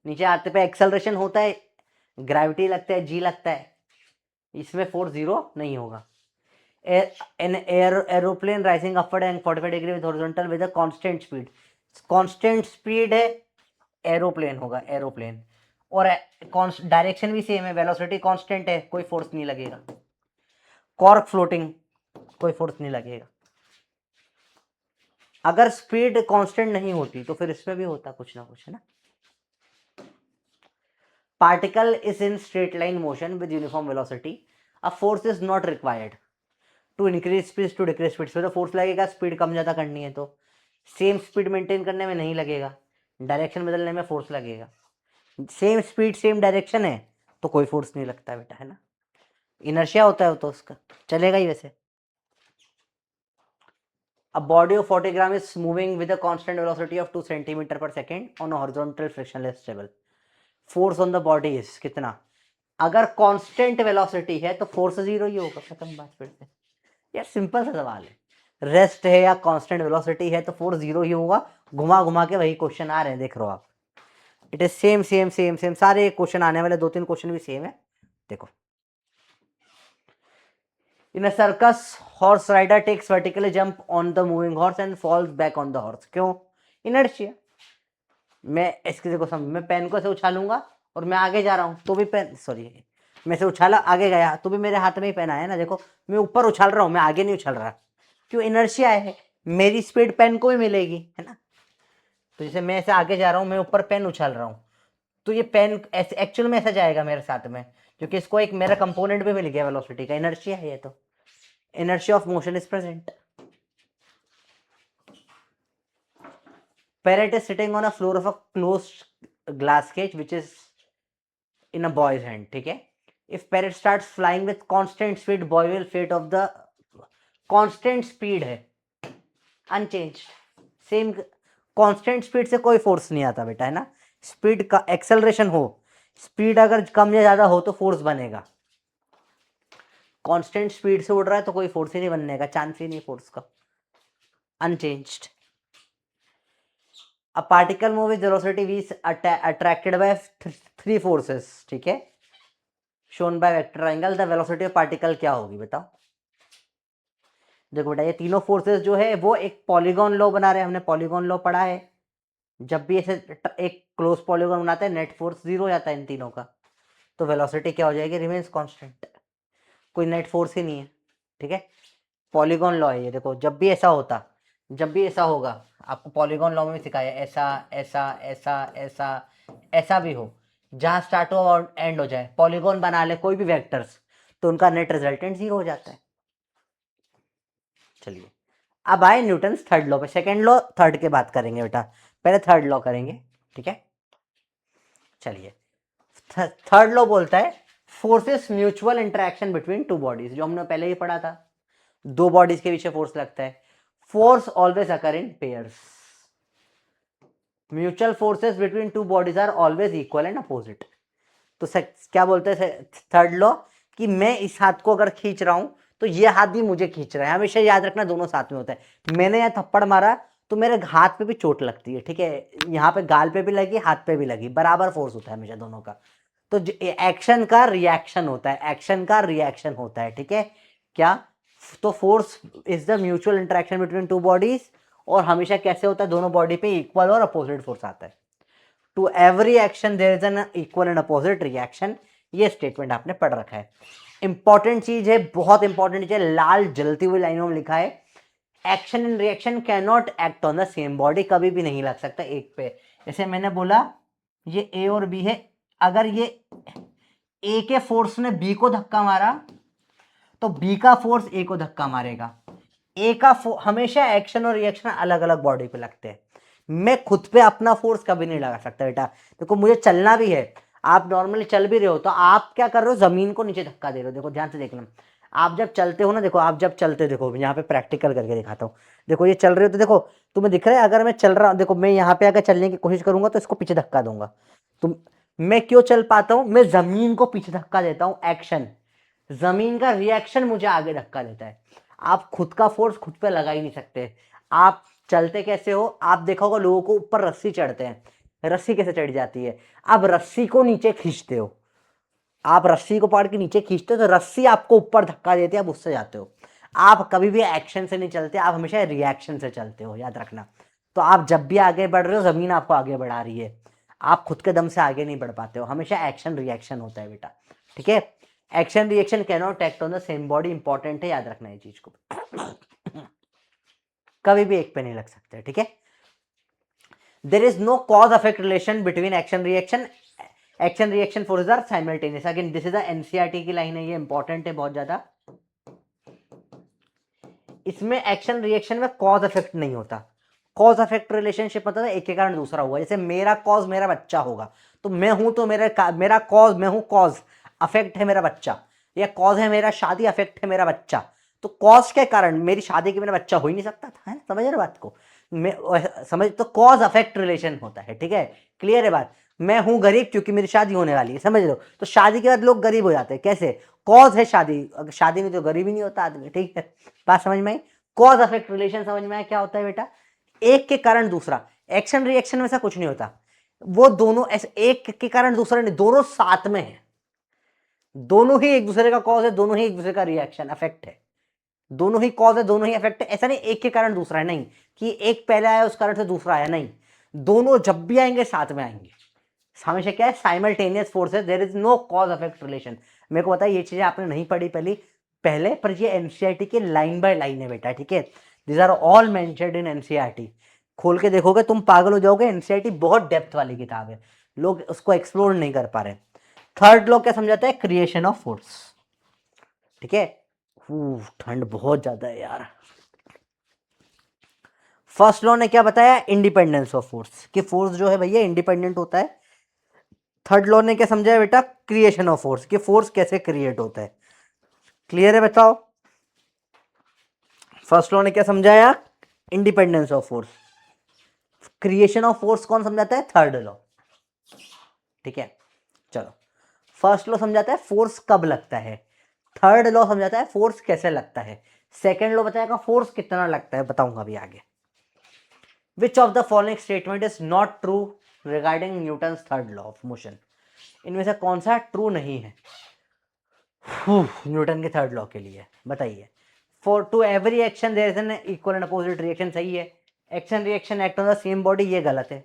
नीचे आते पे एक्सेलरेशन होता है, ग्रेविटी लगता है, जी लगता है, इसमें फोर्स 0 नहीं होगा. An aeroplane rising upward and 45 degree with horizontal with a constant speed. Constant speed है, एरोप्लेन होगा, एरोप्लेन. और डायरेक्शन भी सेम है, वेलोसिटी कांस्टेंट है, कोई फोर्स नहीं लगेगा. कॉर्क फ्लोटिंग, कोई फोर्स नहीं लगेगा. अगर स्पीड कांस्टेंट नहीं होती तो फिर इसमें भी होता कुछ ना कुछ, है ना. Particle is in straight line motion with uniform velocity. A force is not required to increase speed to decrease speed. तो फोर्स लगेगा स्पीड कम ज्यादा करनी है तो. सेम स्पीड मेंटेन करने में नहीं लगेगा, डायरेक्शन बदलने में फोर्स लगेगा. सेम स्पीड सेम डायरेक्शन है तो कोई फोर्स नहीं लगता बेटा, है ना. इनर्शिया होता है तो उसका चलेगा ही वैसे. A body of 40 gram is moving with a constant velocity of 2 centimeter per second on a horizontal frictionless table. Force on the body is कितना? अगर कांस्टेंट वेलोसिटी है तो फोर्स 0 ही होगा. खत्म बात. फिर से यार सिंपल सा सवाल है. रेस्ट है या कांस्टेंट वेलोसिटी है तो फोर्स 0 ही होगा. घुमा घुमा के वही क्वेश्चन आ रहे हैं, देख रहे हो आप. It is same same same same. सारे क्वेश्चन आने वाले 2-3 क्वेश्चन भी सेम है. देखो, in a circus horse rider takes vertically jump on the moving horse and falls back on the horse. क्यों? इनर्शिया. मैं इसके देखो समझ, मैं पेन को से उछालूंगा और मैं आगे जा रहा हूं तो भी पेन, सॉरी, मैं से उछाला आगे गया तो भी मेरे हाथ में ही पेन आया ना. देखो मैं ऊपर उछाल रहा हूं, मैं आगे नहीं उछल रहा. क्यों? इनर्शिया है, मेरी स्पीड पेन को भी मिलेगी, है ना. तो जैसे मैं ऐसे आगे जा रहा हूं, मैं ऊपर पेन उछाल रहा हूं, तो ये पेन ऐसे एक्चुअल में ऐसा जाएगा मेरे साथ में, क्योंकि इसको एक मेरा कंपोनेंट भी मिल गया वेलोसिटी का. इनर्शिया है ये तो. Inertia of motion is present. Parrot is sitting on a floor of a closed glass cage which is in a boy's hand. ठीक है. If parrot starts flying with constant speed, boy will fate of the constant speed है, unchange, same constant speed से कोई force नहीं आता बेटा, है ना। स्पीड का एक्सेलरेशन हो, स्पीड अगर कम या ज्यादा हो तो फोर्स बनेगा। कांस्टेंट स्पीड से उड़ रहा है तो कोई फोर्स ही नहीं बनने का, चांस ही नहीं फोर्स का, unchanged. A particle move with velocity v is attracted by three forces, ठीक है, shown by vector triangle। the velocity of particle क्या होगी बताओ। देखो बेटा ये तीनों फोर्सेस जो है वो एक पॉलीगॉन लॉ बना रहे हैं, हमने पॉलीगॉन लॉ पढ़ा है। जब भी ऐसे एक क्लोज पॉलीगॉन बनाते हैं नेट फोर्स 0 हो जाता है इन तीनों का, तो वेलोसिटी क्या हो जाएगी, रिमेन्स कांस्टेंट, कोई नेट फोर्स ही नहीं है, ठीक है। पॉलीगॉन लॉ है ये, देखो जब भी ऐसा होता, जब भी ऐसा होगा, आपको पॉलीगॉन लॉ में सिखाया ऐसा ऐसा ऐसा ऐसा ऐसा भी हो, जहां स्टार्ट हो और एंड हो जाए, पॉलीगॉन बना ले कोई भी वेक्टर्स, तो उनका नेट रिजल्टेंट 0 हो जाता है। चलिए अब आए न्यूटन थर्ड लॉ पे, सेकेंड लॉ थर्ड के बात करेंगे बेटा, पहले थर्ड लॉ करेंगे, ठीक है। चलिए थर्ड लॉ बोलता है forces mutual interaction between two bodies, जो हमने पहले ही पढ़ा था, दो बॉडीज के पीछे फोर्स लगता है, force always occur in pairs, mutual forces between two bodies are always equal and opposite. तो क्या बोलते हैं थर्ड लॉ, कि मैं इस हाथ को अगर खींच रहा हूं तो ये हाथ भी मुझे खींच रहा है, हमेशा याद रखना दोनों साथ में होता है। मैंने यहाँ थप्पड़ मारा तो मेरे हाथ पे भी चोट लगती है, ठीक है, यहाँ पे गाल पे भी लगी, हाथ पे भी लगी, बराबर फोर्स होता है हमेशा दोनों का। तो एक्शन का रिएक्शन होता है, एक्शन का रिएक्शन होता है, ठीक है क्या। तो force is the mutual interaction between two bodies, और हमेशा कैसे होता है, दोनों बॉडी पे इक्वल और अपोजिट फोर्स आता है। To every action there is an equal and opposite reaction, ये स्टेटमेंट आपने पढ़ रखा है। इंपॉर्टेंट चीज है, बहुत इंपॉर्टेंट चीज है, लाल जलती हुई लाइनों में लिखा है, action and reaction can not act on the same body, कभी भी नहीं लग सकता एक पे। जैसे मैंने बोला ये ए और बी है, अगर ये ए के फोर्स ने बी को धक्का मारा तो बी का फोर्स ए को धक्का मारेगा। ए का हमेशा एक्शन और रिएक्शन अलग अलग बॉडी पे लगते हैं। मैं खुद पे अपना फोर्स कभी नहीं लगा सकता बेटा। देखो मुझे चलना भी है, आप नॉर्मली चल भी रहे हो तो आप क्या कर रहे हो, जमीन को नीचे धक्का दे रहे हो। देखो ध्यान से देखना, आप जब चलते हो ना, देखो आप जब चलते हो, देखो यहाँ पे प्रैक्टिकल करके दिखाता हूँ। देखो ये चल रहे हो तो देखो तुम्हें दिख रहा है, अगर मैं चल रहा हूँ, देखो मैं यहाँ पे अगर चलने की कोशिश करूंगा तो इसको पीछे धक्का दूंगा। तो मैं क्यों चल पाता हूँ, मैं जमीन को पीछे धक्का देता हूँ, एक्शन, जमीन का रिएक्शन मुझे आगे धक्का देता है। आप खुद का फोर्स खुद पे लगा ही नहीं सकते। आप चलते कैसे हो, आप देखा होगा लोगों को ऊपर रस्सी चढ़ते हैं, रस्सी कैसे चढ़ जाती है, आप रस्सी को नीचे खींचते हो, आप रस्सी को पकड़ के नीचे खींचते हो तो रस्सी आपको ऊपर धक्का देती है, आप उससे जाते हो। आप कभी भी एक्शन से नहीं चलते, आप हमेशा रिएक्शन से चलते हो, याद रखना। तो आप जब भी आगे बढ़ रहे हो, जमीन आपको आगे बढ़ा रही है, आप खुद के दम से आगे नहीं बढ़ पाते हो, हमेशा एक्शन रिएक्शन होता है बेटा, ठीक है। Action reaction can not act on the same body, important है, याद रखना ये चीज को, कभी भी एक पे नहीं लग सकते, ठीक है। There is no cause effect relation between action reaction, action reaction forces are simultaneous. Again this is the NCERT की लाइन है, ये इंपॉर्टेंट है बहुत ज्यादा। इसमें एक्शन रिएक्शन में कॉज इफेक्ट नहीं होता। कॉज इफेक्ट रिलेशनशिप मतलब एक के कारण दूसरा हुआ, जैसे मेरा कॉज मेरा बच्चा होगा, तो मैं हूं तो मेरा कॉज मैं हूं, कॉज अफेक्ट है मेरा बच्चा, या कॉज है मेरा शादी, अफेक्ट है मेरा बच्चा। तो कॉज के कारण मेरी शादी के बिना बच्चा हो ही नहीं सकता था, है समझ रहे बात को, मैं समझ, तो कॉज अफेक्ट रिलेशन होता है, ठीक है, क्लियर है बात। मैं हूं गरीब क्योंकि मेरी शादी होने वाली है, समझ लो, तो शादी के बाद लोग गरीब हो जाते हैं, कैसे, कॉज है शादी, अगर शादी नहीं तो गरीब ही नहीं होता आदमी, ठीक है, बात समझ में आई। कॉज अफेक्ट रिलेशन समझ में आया क्या होता है बेटा, एक के कारण दूसरा। एक्शन रिएक्शन में ऐसा कुछ नहीं होता, वो दोनों ऐसे एक के कारण दूसरा नहीं, दोनों साथ में है, दोनों ही एक दूसरे का कॉज है, दोनों ही एक दूसरे का रिएक्शन अफेक्ट है, दोनों ही कॉज है, दोनों ही इफेक्ट है। ऐसा नहीं एक के कारण दूसरा है, नहीं कि एक पहले आया उस कारण से दूसरा आया, नहीं, दोनों जब भी आएंगे साथ में आएंगे, हमेशा क्या है, साइमल्टेनियस फोर्स है, there is no cause effect relation. मेरे को पता है ये चीजें आपने नहीं पढ़ी पहले, पर ये एनसीईआरटी के लाइन बाय लाइन है बेटा, ठीक है, these are all mentioned in NCERT. खोल के देखोगे तुम पागल हो जाओगे, एनसीईआरटी बहुत डेप्थ वाली किताब है, लोग उसको एक्सप्लोर नहीं कर पा रहे। थर्ड लॉ क्या समझाता है, क्रिएशन ऑफ फोर्स, ठीक है। ठंड बहुत ज्यादा है यार। फर्स्ट लॉ ने क्या बताया, इंडिपेंडेंस ऑफ फोर्स, कि फोर्स जो है भैया इंडिपेंडेंट होता है। थर्ड लॉ ने क्या समझाया बेटा, क्रिएशन ऑफ फोर्स, कि फोर्स कैसे क्रिएट होता है, क्लियर है बताओ। फर्स्ट लॉ ने क्या समझाया? Independence of force. Creation of force कौन समझाता है? Third law. ठीक है, चलो फर्स्ट लॉ समझाता है फोर्स कब लगता है, थर्ड लॉ समझाता है फोर्स कैसे लगता है, सेकंड लॉ बताएगा फोर्स कितना लगता है, बताऊंगा अभी आगे। विच of the following statement is not true regarding Newton's third law of motion? इनमें से कौन सा ट्रू नहीं है न्यूटन के थर्ड लॉ के लिए? बताइए। For to every action there is an equal and opposite reaction, सही है। Action reaction act on the same body, ये गलत है।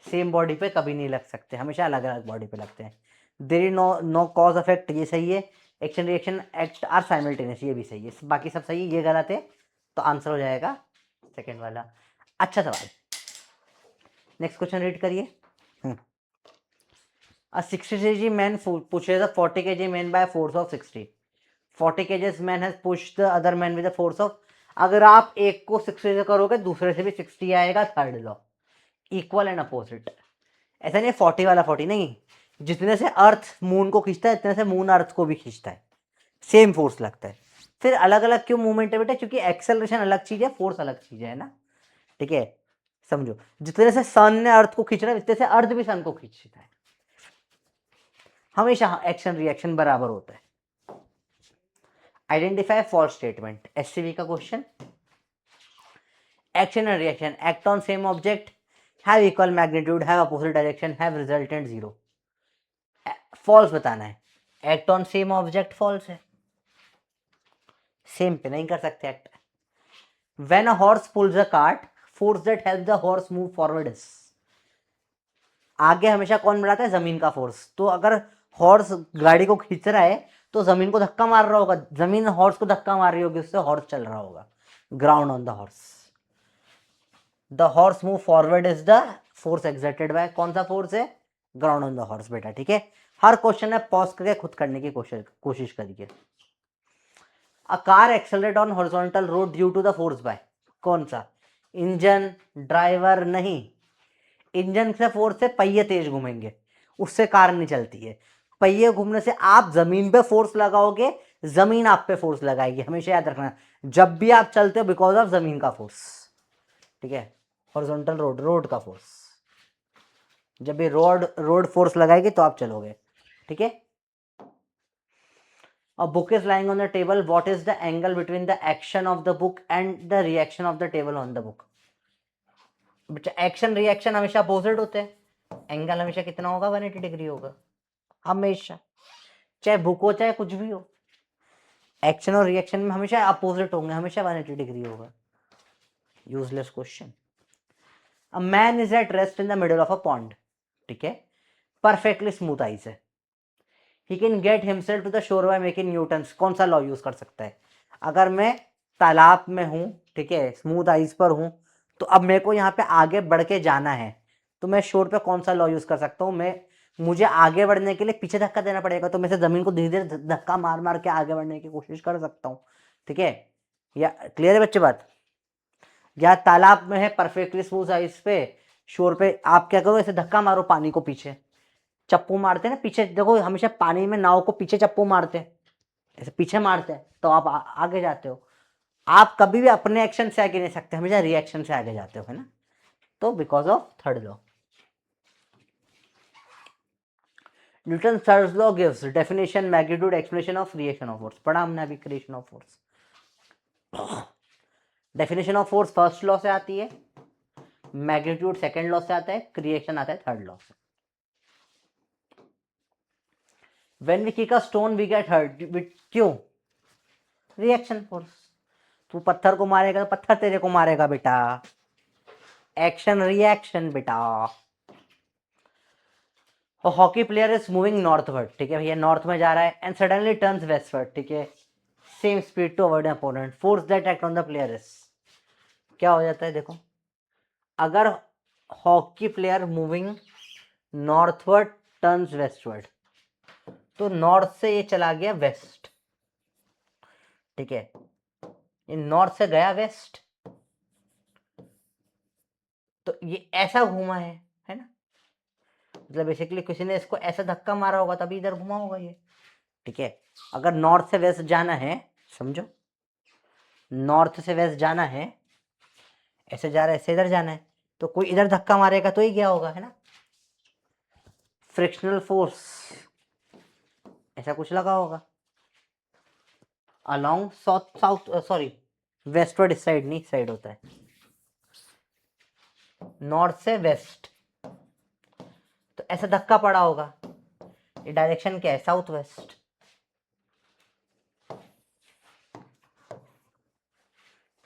सेम बॉडी पे कभी नहीं लग सकते, हमेशा अलग अलग बॉडी पे लगते हैं। There is no cause effect, ये सही है। Action reaction act are simultaneous, ये भी सही है। बाकी सब सही है, ये गलत है। तो आंसर हो जाएगा सेकेंड वाला। अच्छा सवाल, नेक्स्ट क्वेश्चन रीड करिए। A 60 kg man pushes a 40 kg man by a force of 60. 40 kg man has pushed the other man with a force of, अगर आप एक को 60 से करोगे दूसरे से भी 60 आएगा, third law. Equal and opposite, ऐसा नहीं 40 वाला 40 नहीं, जितने से अर्थ मून को खींचता है इतने से मून अर्थ को भी खींचता है, सेम फोर्स लगता है। फिर अलग अलग क्यों मूवमेंट है बेटा? क्योंकि एक्सेलरेशन अलग चीज है, फोर्स अलग चीज है ना। ठीक है, समझो, जितने से सन ने अर्थ को खींचना है उतने से अर्थ भी सन को खींचता है। हमेशा एक्शन रिएक्शन बराबर होता है। आइडेंटिफाई फॉल्स स्टेटमेंट, एससीवी का question. Action and reaction act on same object, have equal magnitude, have opposite direction, have resultant zero. False बताना है। Act on same object false है, सेम पे नहीं कर सकते act. When a horse pulls a cart, force that help the horse move forward is, आगे हमेशा कौन बढ़ाता है? जमीन का फोर्स। तो अगर हॉर्स गाड़ी को खींच रहा है तो जमीन को धक्का मार रहा होगा, जमीन हॉर्स को धक्का मार रही होगी, उससे हॉर्स चल रहा होगा। Ground on the horse, the horse move forward is the force exerted by, कौन सा फोर्स है? ग्राउंड ऑन द हॉर्स बेटा। ठीक है, हर क्वेश्चन है पॉज करके खुद करने की कोशिश करिए। A car accelerate on horizontal road due to the force by, कौन सा? Engine, driver? नहीं, इंजन से फोर्स से पहिए तेज घूमेंगे, उससे कार नहीं चलती है। पहिए घूमने से आप जमीन पे फोर्स लगाओगे, जमीन आप पे फोर्स लगाएगी, हमेशा याद रखना। जब भी आप चलते हो बिकॉज ऑफ जमीन का फोर्स। ठीक है, हॉरिजॉन्टल रोड, रोड का फोर्स, जब भी रोड फोर्स लगाएगी तो आप चलोगे। ठीक है, A book is lying on the table. What is the angle between the action of the book and the reaction of the table on the book? Action reaction हमेशा opposite होते हैं, angle हमेशा कितना होगा? 180 डिग्री होगा हमेशा, चाहे book हो चाहे कुछ भी हो। एक्शन और रिएक्शन में हमेशा अपोजिट होंगे, हमेशा 180 डिग्री होगा। Useless question. A man is at rest in the middle of a pond, ठीक है, परफेक्टली स्मूथ आइस है। He can get himself to the shore by making Newton's, कौन सा लॉ यूज कर सकता है? अगर मैं तालाब में हूं, ठीक है, स्मूथ आइस पर हूं, तो अब मेरे को यहाँ पे आगे बढ़ के जाना है, तो मैं शोर पे कौन सा लॉ यूज कर सकता हूँ? मुझे आगे बढ़ने के लिए पीछे धक्का देना पड़ेगा, तो मैं से जमीन को धीरे धीरे धक्का मार मार के आगे बढ़ने की कोशिश कर सकता हूँ। ठीक है, या क्लियर है बच्चे बात? या तालाब में है परफेक्टली स्मूथ आइस पे, शोर पे आप क्या करो, ऐसे धक्का मारो पानी को, पीछे चप्पू मारते हैं ना पीछे, देखो हमेशा पानी में नाव को पीछे चप्पू मारते हैं, ऐसे पीछे मारते हैं तो आप आगे जाते हो। आप कभी भी अपने एक्शन से आगे नहीं सकते, हमेशा रिएक्शन से आगे जाते हो, है ना। तो because of third law. Newton third law gives definition, magnitude, explanation of reaction of force. पढ़ा हमने अभी creation of force. Definition of force first law से आती है, मैग्नीट्यूड सेकंड लॉ से आता है, क्रिएशन आता है थर्ड लॉ से। When we kick a stone we get hurt, क्यों? Reaction force. तू पत्थर को मारेगा तो पत्थर तेरे को मारेगा बेटा, एक्शन रिएक्शन बेटा। Hockey player is moving northward, ठीक है भैया, नॉर्थ में जा रहा है, एंड सडनली टर्न्स वेस्टवर्ड, ठीक है, same speed to avoid opponent, force that act on the player is, क्या हो जाता है देखो, अगर hockey player moving northward turns westward, तो नॉर्थ से ये चला गया वेस्ट, ठीक है, ये नॉर्थ से गया वेस्ट, तो ये ऐसा घूमा है ना, मतलब बेसिकली किसी ने इसको ऐसा धक्का मारा होगा तभी इधर घुमा होगा ये। ठीक है, अगर नॉर्थ से वेस्ट जाना है, समझो, नॉर्थ से वेस्ट जाना है, ऐसे जा रहा है, ऐसे इधर जाना है, तो कोई इधर धक्का मारेगा तो ही गया होगा, है ना। फ्रिक्शनल फोर्स ऐसा कुछ लगा होगा along south south sorry westward, इस साइड नहीं, इस साइड होता है, नॉर्थ से वेस्ट, तो ऐसा धक्का पड़ा होगा। ये डायरेक्शन क्या है, साउथ वेस्ट।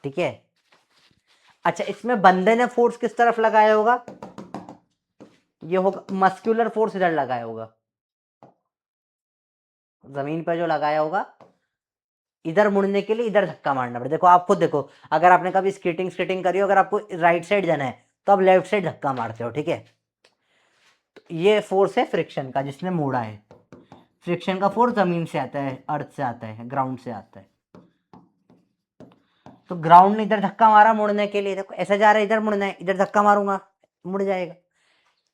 ठीक है। अच्छा, इसमें बंदे ने फोर्स किस तरफ लगाया होगा, ये होगा मस्कुलर फोर्स, इधर लगाया होगा, जमीन पर जो लगाया होगा, इधर मुड़ने के लिए इधर धक्का मारना पड़ेगा। देखो आप खुद देखो, अगर आपने कभी स्केटिंग स्केटिंग करी हो, अगर आपको राइट साइड जाना है तो आप लेफ्ट साइड धक्का मारते हो, ठीक है। तो ये फोर्स है फ्रिक्शन का, जिसने मोड़ा है। फ्रिक्शन का फोर्स जमीन से आता है, अर्थ से आता है, ग्राउंड से आता है। तो ग्राउंड ने इधर धक्का मारा मुड़ने के लिए, देखो ऐसा जा रहा है, इधर मुड़ना है, इधर धक्का मारूंगा मुड़ जाएगा।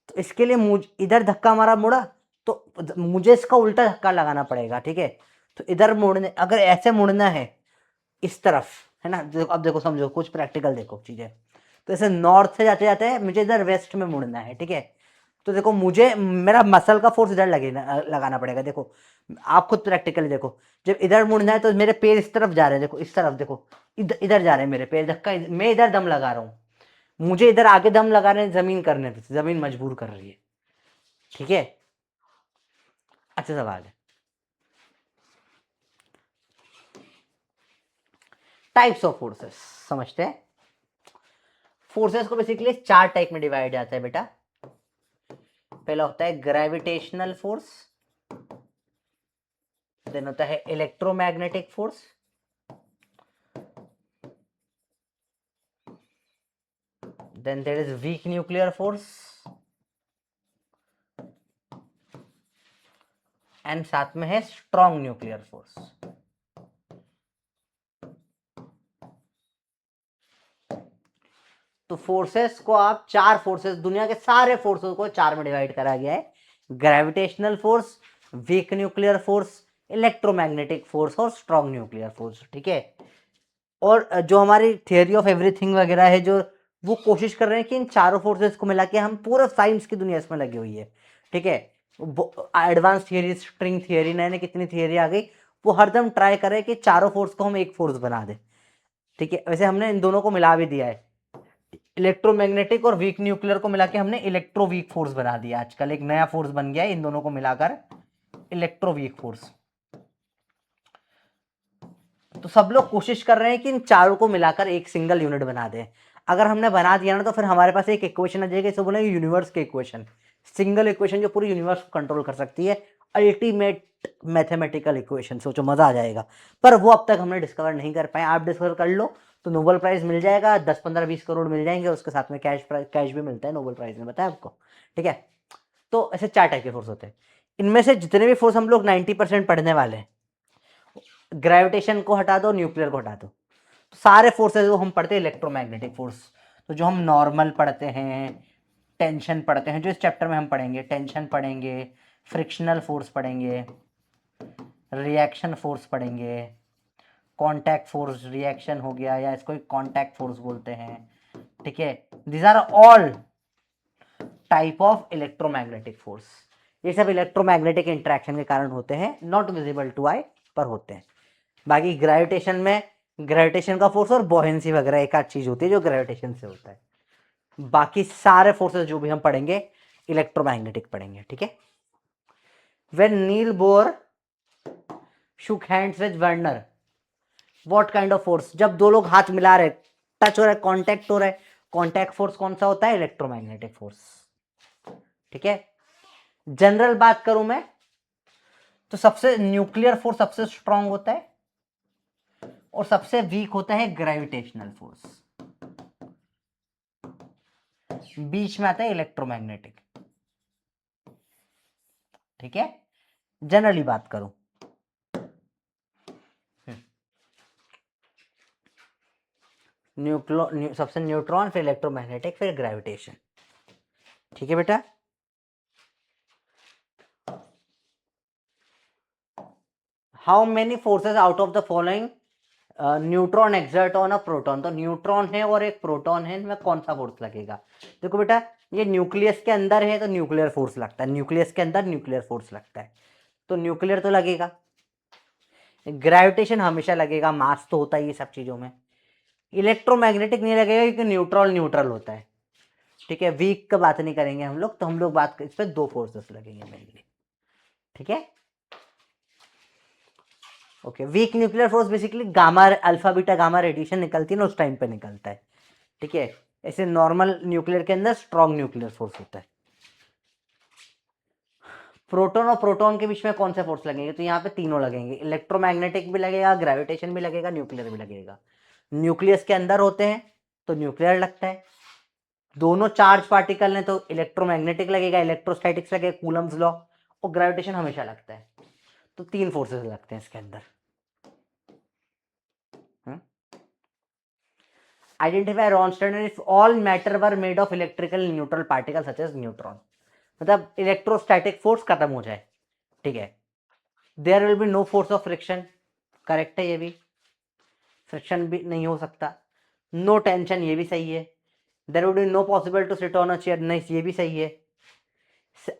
तो इसके लिए मुझ इधर धक्का मारा मुड़ा, तो मुझे इसका उल्टा धक्का लगाना पड़ेगा, ठीक है। तो इधर मुड़ने, अगर ऐसे मुड़ना है इस तरफ, है ना, अब देखो समझो, कुछ प्रैक्टिकल देखो चीजें। तो ऐसे नॉर्थ से जाते जाते मुझे इधर वेस्ट में मुड़ना है, ठीक है। तो देखो मुझे मेरा मसल का फोर्स इधर लगाना पड़ेगा। देखो आप खुद प्रैक्टिकल देखो, जब इधर मुड़ना है तो मेरे पैर इस तरफ जा रहे हैं, देखो इस तरफ, देखो इधर जा रहे हैं मेरे पैर, धक्का मैं इधर दम लगा रहा हूँ, मुझे इधर आगे दम लगाने जमीन करने पे, जमीन मजबूर कर रही है, ठीक है। अच्छा सवाल है। टाइप्स ऑफ फोर्सेस समझते हैं। फोर्सेस को बेसिकली 4 टाइप में डिवाइड जाता है बेटा। पहला होता है ग्रेविटेशनल फोर्स, देन होता है electromagnetic force, then there is weak nuclear force, and साथ में है स्ट्रॉन्ग न्यूक्लियर फोर्स। तो फोर्सेस को आप 4 फोर्सेस, दुनिया के सारे फोर्सेस को 4 में डिवाइड करा गया है। Gravitational force, week nuclear force, electromagnetic force और स्ट्रॉन्ग न्यूक्लियर फोर्स, ठीक है। और जो हमारी थियरी ऑफ एवरीथिंग वगैरह है, जो वो कोशिश कर रहे हैं कि इन चारों फोर्सेस को मिला के हम पूरा साइंस की दुनिया इसमें लगी हुई है, ठीक है। एडवांस थियरी, स्ट्रिंग थियरी, नए नए कितनी थियरी आ गई, वो हरदम ट्राई करे कि चारों फोर्स को हम एक फोर्स बना दे, ठीक है। वैसे हमने इन दोनों को मिला भी दिया है, इलेक्ट्रोमैग्नेटिक और वीक न्यूक्लियर को मिला के हमने इलेक्ट्रो वीक फोर्स बना दिया। आजकल एक नया फोर्स बन गया है इन दोनों को मिलाकर, इलेक्ट्रो वीक फोर्स। तो सब लोग कोशिश कर रहे हैं कि इन चारों को मिलाकर एक सिंगल यूनिट बना दें। अगर हमने बना दिया ना, तो फिर हमारे पास एक इक्वेशन आ जाएगी, इसे बोलेंगे यूनिवर्स की इक्वेशन, सिंगल इक्वेशन जो पूरी यूनिवर्स को कंट्रोल कर सकती है, अल्टीमेट मैथमेटिकल इक्वेशन। सोचो मजा आ जाएगा। पर वो अब तक हमने डिस्कवर नहीं कर पाए। आप डिस्कवर कर लो तो नोबेल प्राइज मिल जाएगा, 10-15-20 करोड़ मिल जाएंगे, उसके साथ में कैश भी मिलता है नोबेल प्राइज में, बताया आपको, ठीक है। तो ऐसे 4 टाइप के फोर्स होते हैं। इनमें से जितने भी फोर्स हम लोग 90% पढ़ने वाले हैं, ग्रेविटेशन को हटा दो, न्यूक्लियर को हटा दो, तो सारे फोर्सेस वो हम पढ़ते हैं इलेक्ट्रोमैग्नेटिक फोर्स। तो जो हम नॉर्मल पढ़ते हैं, टेंशन पढ़ते हैं, जो इस चैप्टर में हम पढ़ेंगे, टेंशन पढ़ेंगे, फ्रिक्शनल फोर्स पढ़ेंगे, रिएक्शन फोर्स पढ़ेंगे, कांटेक्ट फोर्स, रिएक्शन हो गया, या इसको कांटेक्ट फोर्स बोलते हैं, ठीक है। These are all type of electromagnetic force. ये सब इलेक्ट्रोमैग्नेटिक इंटरेक्शन के कारण होते हैं, नॉट विजिबल टू आई, पर होते हैं। बाकी ग्रेविटेशन में ग्रेविटेशन का फोर्स और बॉहेंसी वगैरह एक आध चीज होती है जो ग्रेविटेशन से होता है। बाकी सारे फोर्सेस जो भी हम पढ़ेंगे इलेक्ट्रोमैग्नेटिक पढ़ेंगे, ठीक है। When Niels Bohr shook hands with Werner, what kind of force, जब दो लोग हाथ मिला रहे, टच हो रहा है, कांटेक्ट हो रहा है, कांटेक्ट फोर्स कौन सा होता है, इलेक्ट्रोमैग्नेटिक फोर्स, ठीक है। जनरल बात करूं मैं तो सबसे न्यूक्लियर फोर्स सबसे स्ट्रांग होता है और सबसे वीक होता है ग्रेविटेशनल फोर्स, बीच में आता है इलेक्ट्रोमैग्नेटिक, ठीक है। जनरली बात करूं, सबसे न्यूट्रॉन, फिर इलेक्ट्रोमैग्नेटिक, फिर ग्रेविटेशन, ठीक है बेटा। How many forces out of the following neutron exert on a proton, तो न्यूट्रॉन है और एक प्रोटॉन है, इनमें कौन सा फोर्स लगेगा? देखो बेटा, ये न्यूक्लियस के अंदर है तो न्यूक्लियर फोर्स लगता है, न्यूक्लियस के अंदर न्यूक्लियर फोर्स लगता है, तो न्यूक्लियर तो लगेगा। ग्रेविटेशन हमेशा लगेगा, मास तो होता ही है सब चीजों में। इलेक्ट्रोमैग्नेटिक नहीं लगेगा क्योंकि न्यूट्रॉन न्यूट्रल होता है, ठीक है। वीक का बात नहीं करेंगे हम लोग, तो हम लोग बात इस पर दो फोर्सेस लगेंगे मेनली, ठीक है। Okay, week nuclear force basically gamma, alpha beta gamma radiation निकलती है ना, उस टाइम पे निकलता है, ठीक है। ऐसे नॉर्मल न्यूक्लियर के अंदर स्ट्रॉन्ग न्यूक्लियर फोर्स होता है। प्रोटॉन और प्रोटॉन के बीच में कौन से फोर्स लगेंगे? तो यहाँ पे तीनों लगेंगे, इलेक्ट्रोमैग्नेटिक भी लगेगा, ग्रेविटेशन भी लगेगा, न्यूक्लियर भी लगेगा। न्यूक्लियस के अंदर होते हैं तो न्यूक्लियर लगता है, दोनों चार्ज पार्टिकल हैं तो इलेक्ट्रोमैग्नेटिक लगेगा, इलेक्ट्रोस्टैटिक्स लगेगा, कूलम्स लॉ, और ग्रेविटेशन हमेशा लगता है। तो तीन फोर्सेस लगते हैं इसके अंदर। Identify wrong statement if all matter were made of electrical neutral particle such as neutron, मतलब इलेक्ट्रोस्टैटिक फोर्स खत्म हो जाए, ठीक है। There will be no force of friction, correct है ये भी, फ्रिक्शन भी नहीं हो सकता। नो टेंशन, ये भी सही है। There would be no possible to sit on a chair, नहीं ये भी सही है।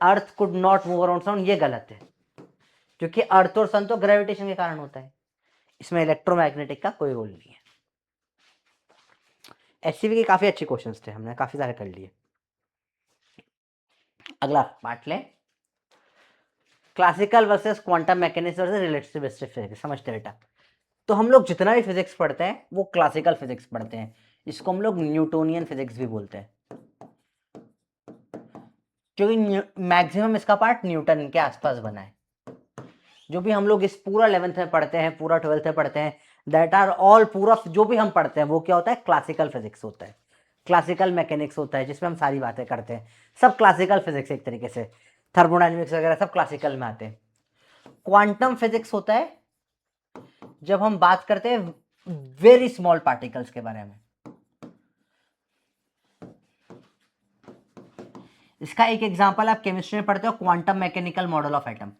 Earth could not move around sun, ये गलत है, क्योंकि अर्थ और सन तो ग्रेविटेशन के कारण होता है, इसमें इलेक्ट्रोमैग्नेटिक का कोई रोल नहीं है। एससीबी के काफी अच्छे क्वेश्चंस थे, हमने काफी सारे कर लिए। अगला पार्ट लें, classical versus quantum mechanics versus relativistic physics. समझते बेटा, तो हम लोग जितना भी फिजिक्स पढ़ते हैं वो क्लासिकल फिजिक्स पढ़ते हैं, इसको हम लोग न्यूटोनियन फिजिक्स भी बोलते हैं, क्योंकि मैक्सिमम इसका पार्ट न्यूटन के आसपास बना है। जो भी हम लोग इस पूरा 11th में पढ़ते हैं, पूरा 12th में पढ़ते हैं, दैट आर ऑल, पूरा जो भी हम पढ़ते हैं वो क्या होता है? क्लासिकल फिजिक्स होता है, क्लासिकल मैकेनिक्स होता है, जिसमें हम सारी बातें करते हैं, सब क्लासिकल फिजिक्स एक तरीके से, थर्मोडायनेमिक्स वगैरह सब क्लासिकल में आते हैं। क्वांटम फिजिक्स होता है जब हम बात करते हैं वेरी स्मॉल पार्टिकल्स के बारे में। इसका एक एग्जांपल आप केमिस्ट्री में पढ़ते हो, quantum mechanical model of atom,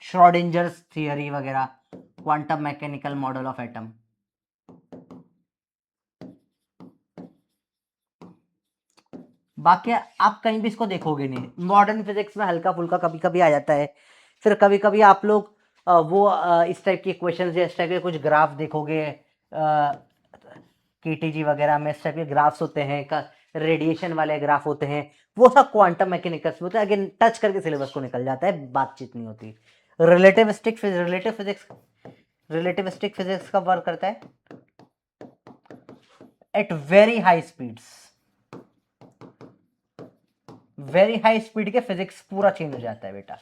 Schrodinger's theory वगैरह, quantum mechanical model of atom. बाकी आप कहीं भी इसको देखोगे नहीं, मॉडर्न फिजिक्स में हल्का फुल्का कभी कभी आ जाता है, फिर कभी कभी आप लोग इस टाइप के क्वेश्चन या इस टाइप के कुछ ग्राफ देखोगे, केटीजी वगैरह में इस टाइप के ग्राफ्स होते हैं, रेडिएशन वाले ग्राफ होते हैं, वो सब क्वांटम मैकेनिक्स में होता है। अगेन टच करके सिलेबस को निकल जाता है, बातचीत नहीं होती। रिलेटिविस्टिक फिजिक्स का वर्क करता है at very high speeds, very high speed के फिजिक्स पूरा चेंज हो जाता है बेटा।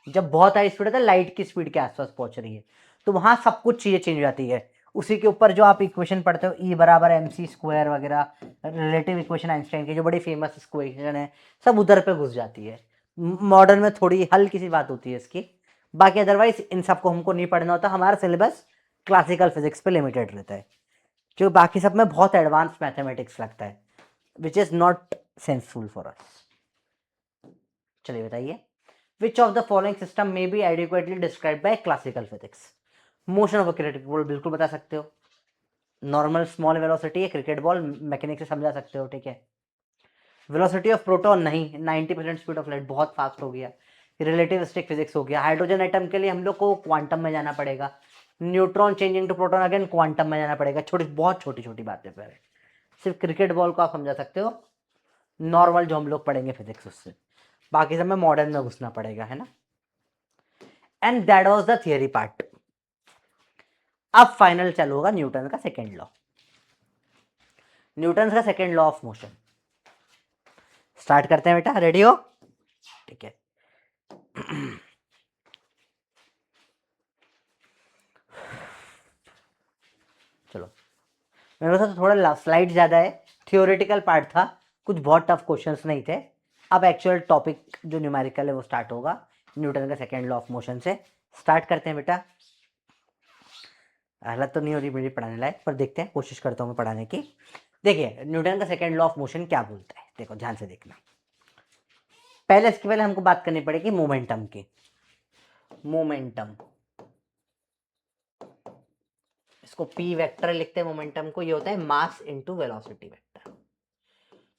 जब बहुत हाई स्पीड होता है, लाइट की स्पीड के आसपास पहुंच रही है, तो वहां सब कुछ चीजें चेंज हो जाती है। उसी के ऊपर जो आप इक्वेशन पढ़ते हो, ई बराबर एम सी स्क्वायर वगैरह, रिलेटिव इक्वेशन आइंस्टाइन की जो बड़ी फेमस इक्वेशन है, सब उधर पे घुस जाती है। मॉडर्न में थोड़ी हल्की सी बात होती है इसकी, बाकी अदरवाइज इन सबको हमको नहीं पढ़ना होता, हमारा सिलेबस क्लासिकल फिजिक्स पे लिमिटेड रहता है, जो बाकी सब में बहुत एडवांस मैथमेटिक्स लगता है, which is not senseful for us. चलिए बताइए, which of the following system may be adequately described by classical physics? Motion of a cricket ball बिल्कुल बता सकते हो, नॉर्मल स्मॉल वेलोसिटी है, क्रिकेट बॉल मैकेनिक से समझा सकते हो, ठीक है। वेलोसिटी ऑफ प्रोटॉन नहीं, 90% स्पीड ऑफ लाइट, बहुत फास्ट हो गया। रिलेटिविस्टिक फिजिक्स हो गया। हाइड्रोजन एटम के लिए हम लोग को क्वांटम में जाना पड़ेगा, neutron changing to proton, again quantum में जाना पड़ेगा। छोटी बहुत छोटी छोटी बातें पर सिर्फ क्रिकेट बॉल को आप समझा सकते हो, नॉर्मल जो हम लोग पढ़ेंगे फिजिक्स उससे, बाकी सब में मॉडर्न में घुसना पड़ेगा, है ना। And that was the theory part. अब फाइनल चालू होगा न्यूटन का सेकेंड लॉ, न्यूटन का second law of motion. Start करते हैं बेटा, रेडी हो? ठीक है। चलो, मेरे पास तो थोड़ा स्लाइड ज्यादा है, थियोरेटिकल पार्ट था, कुछ बहुत टफ क्वेश्चंस नहीं थे। अब एक्चुअल टॉपिक जो न्यूमेरिकल है वो स्टार्ट होगा न्यूटन का सेकेंड लॉ ऑफ मोशन से। स्टार्ट करते हैं बेटा। हालत तो नहीं हो रही मेरी पढ़ाने लायक, पर देखते हैं, कोशिश करता हूँ मैं पढ़ाने की। देखिए, न्यूटन का सेकेंड लॉ ऑफ मोशन क्या बोलता है, देखो ध्यान से देखना। पहले इसके पहले हमको बात करनी पड़ेगी मोमेंटम की। मोमेंटम, इसको पी वेक्टर लिखते हैं मोमेंटम को, ये होता है मास इनटू वेलोसिटी वेक्टर।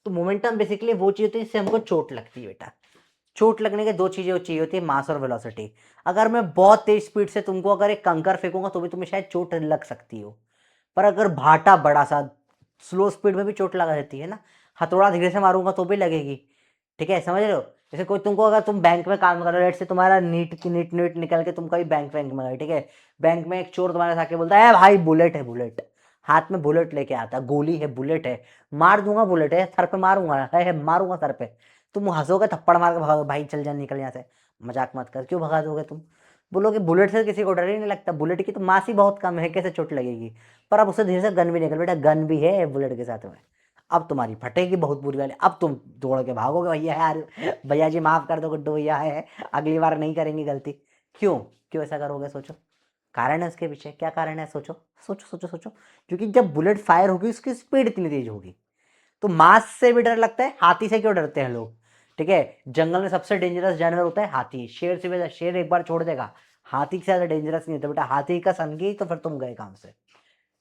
तो मोमेंटम बेसिकली वो चीज होती है जिससे हमको चोट लगती है बेटा। चोट लगने के दो चीजें चाहिए होती है, मास और वेलोसिटी। अगर मैं बहुत तेज स्पीड से तुमको अगर एक कंकर फेंकूंगा तो भी तुम्हें शायद चोट लग सकती हो, पर अगर भाटा बड़ा सा स्लो स्पीड में भी चोट लगा देती है ना। हथौड़ा धीरे से मारूंगा तो भी लगेगी, ठीक है, समझ रहे हो। जैसे कोई तुमको, अगर तुम बैंक में काम कर रहे हो, लेट से तुम्हारा नीट नीट नीट निकल के तुम कभी बैंक में गए, ठीक है, बैंक में एक चोर तुम्हारे साथ आके बोलता है भाई बुलेट है, बुलेट हाथ में बुलेट लेके आता, गोली है, बुलेट है, मार दूंगा, बुलेट है, सर पे मारूंगा, है मारूंगा सर पे। तुम हंसोगे, थप्पड़ मार के भगाओगे, भाई चल जा निकल यहाँ से, मजाक मत कर, क्यों भगा दोगे तुम। बोलोगे बुलेट से किसी को डर ही नहीं लगता, बुलेट की तो मास ही बहुत कम है, कैसे चोट लगेगी। पर अब उससे धीरे से गन भी निकल, बेटा गन भी है बुलेट के साथ में, अब तुम्हारी फटेगी बहुत बुरी वाली, अब तुम दौड़ के भागोगे, भैया यार भैया जी माफ कर दो, गुड्डू भैया है, अगली बार नहीं करेंगे गलती। क्यों क्यों ऐसा करोगे, सोचो, कारण है उसके पीछे, क्या कारण है, सोचो सोचो सोचो सोचो। क्योंकि जब बुलेट फायर होगी उसकी स्पीड इतनी तेज होगी। तो मास से भी डर लगता है, हाथी से क्यों डरते हैं लोग, ठीक है, जंगल में सबसे डेंजरस जानवर होता है हाथी, शेर से भी, शेर एक बार छोड़ देगा, हाथी से ज्यादा डेंजरस नहीं होता बेटा, हाथी का सन गई तो फिर तुम गए काम से।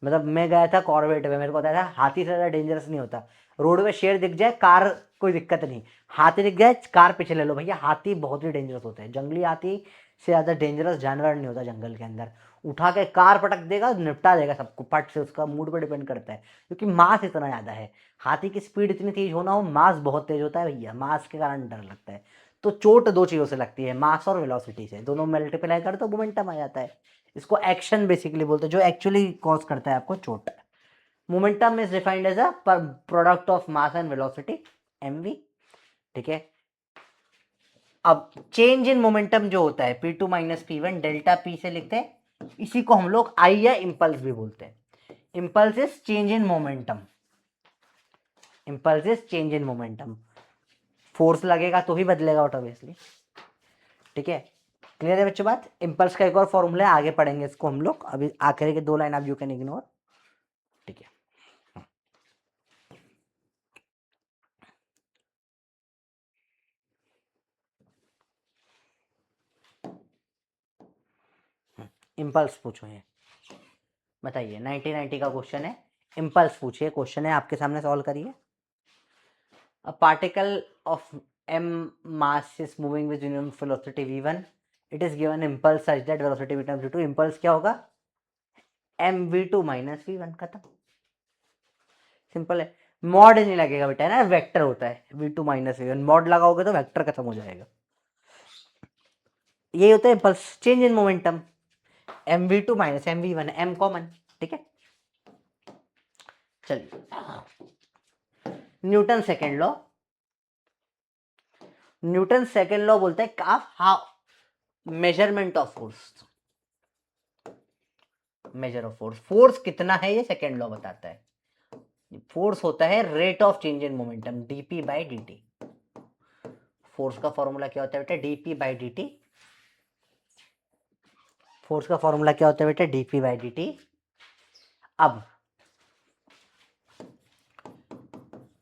मतलब मैं गया था कॉर्बेट में, मेरे को पता था हाथी से ज्यादा डेंजरस नहीं होता। रोड में शेर दिख जाए, कार कोई दिक्कत नहीं, हाथी दिख जाए कार पीछे ले लो भैया, हाथी बहुत ही डेंजरस होते हैं, जंगली हाथी से ज्यादा डेंजरस जानवर नहीं होता जंगल के अंदर। उठा के कार पटक देगा, निपटा देगा सबको पट से, उसका मूड पर डिपेंड करता है, क्योंकि मास इतना ज्यादा है। हाथी की स्पीड इतनी तेज होना हो, मास बहुत तेज होता है भैया, मास के कारण डर लगता है। तो चोट दो चीजों से लगती है, मास और वेलोसिटी से, दोनों मल्टीप्लाई कर तो मोमेंटम आ जाता है। इसको एक्शन बेसिकली बोलते हैं, जो एक्चुअली कॉज करता है आपको चोट। Momentum is defined as a product of mass and velocity, mv, ठीक है। अब चेंज इन मोमेंटम जो होता है P2 minus P1 delta P से लिखते हैं, इसी को हम लोग आई या इंपल्स भी बोलते हैं। Impulse is change in momentum, impulse is change in momentum, force लगेगा तो ही बदलेगा ऑब्वियसली, ठीक है। क्लियर है बच्चों बात। इंपल्स का एक और फॉर्मूला है, आगे पढ़ेंगे इसको हम लोग, अभी आखिर के 2 लाइन आप यू कैन इग्नोर, ठीक है। इंपल्स पूछो, ये बताइए, 1990 का क्वेश्चन है, इंपल्स पूछिए, क्वेश्चन है आपके सामने, सॉल्व करिए। A particle of m mass is moving with uniform velocity v1, it is given impulse such that velocity becomes v2, impulse क्या होगा mv2 minus v1, खत्म, सिंपल है। मॉड नहीं लगेगा बेटा, है ना, वेक्टर होता है v2 माइनस v1, मॉड लगाओगे तो वेक्टर खत्म हो जाएगा। यही होता है impulse, change in momentum, mv2 minus mv1, m common, ठीक है। चलिए, Newton second law, Newton second law बोलता है how measurement of force, measure of force, force कितना है ये सेकेंड लॉ बताता है। फोर्स होता है rate of change in momentum, dp by d. Force का फॉर्मूला क्या होता है बेटा, डीपी बाई डी। फोर्स का फॉर्मूला क्या होता है बेटा, डीपी बाई डी। अब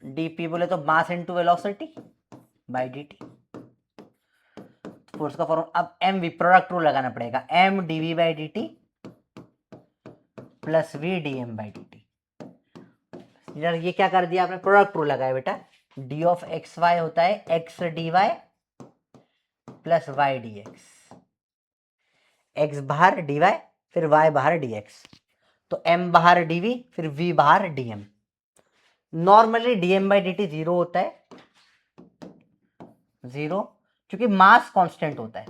डीपी बोले तो mass into velocity by d, force का फॉर्मूला। अब एम वी, प्रोडक्ट रूल लगाना पड़ेगा, m dv by d t plus v d m by d t. ये क्या कर दिया आपने, प्रोडक्ट रूल लगाया बेटा, डी ऑफ एक्स वाई होता है x d y plus y d x, x बाहर डी वाई, फिर वाई बाहर डी एक्स, तो एम बाहर डीवी, फिर वी बाहर dm. Normally dm by d t 0 होता है, 0, क्योंकि मास कांस्टेंट होता है।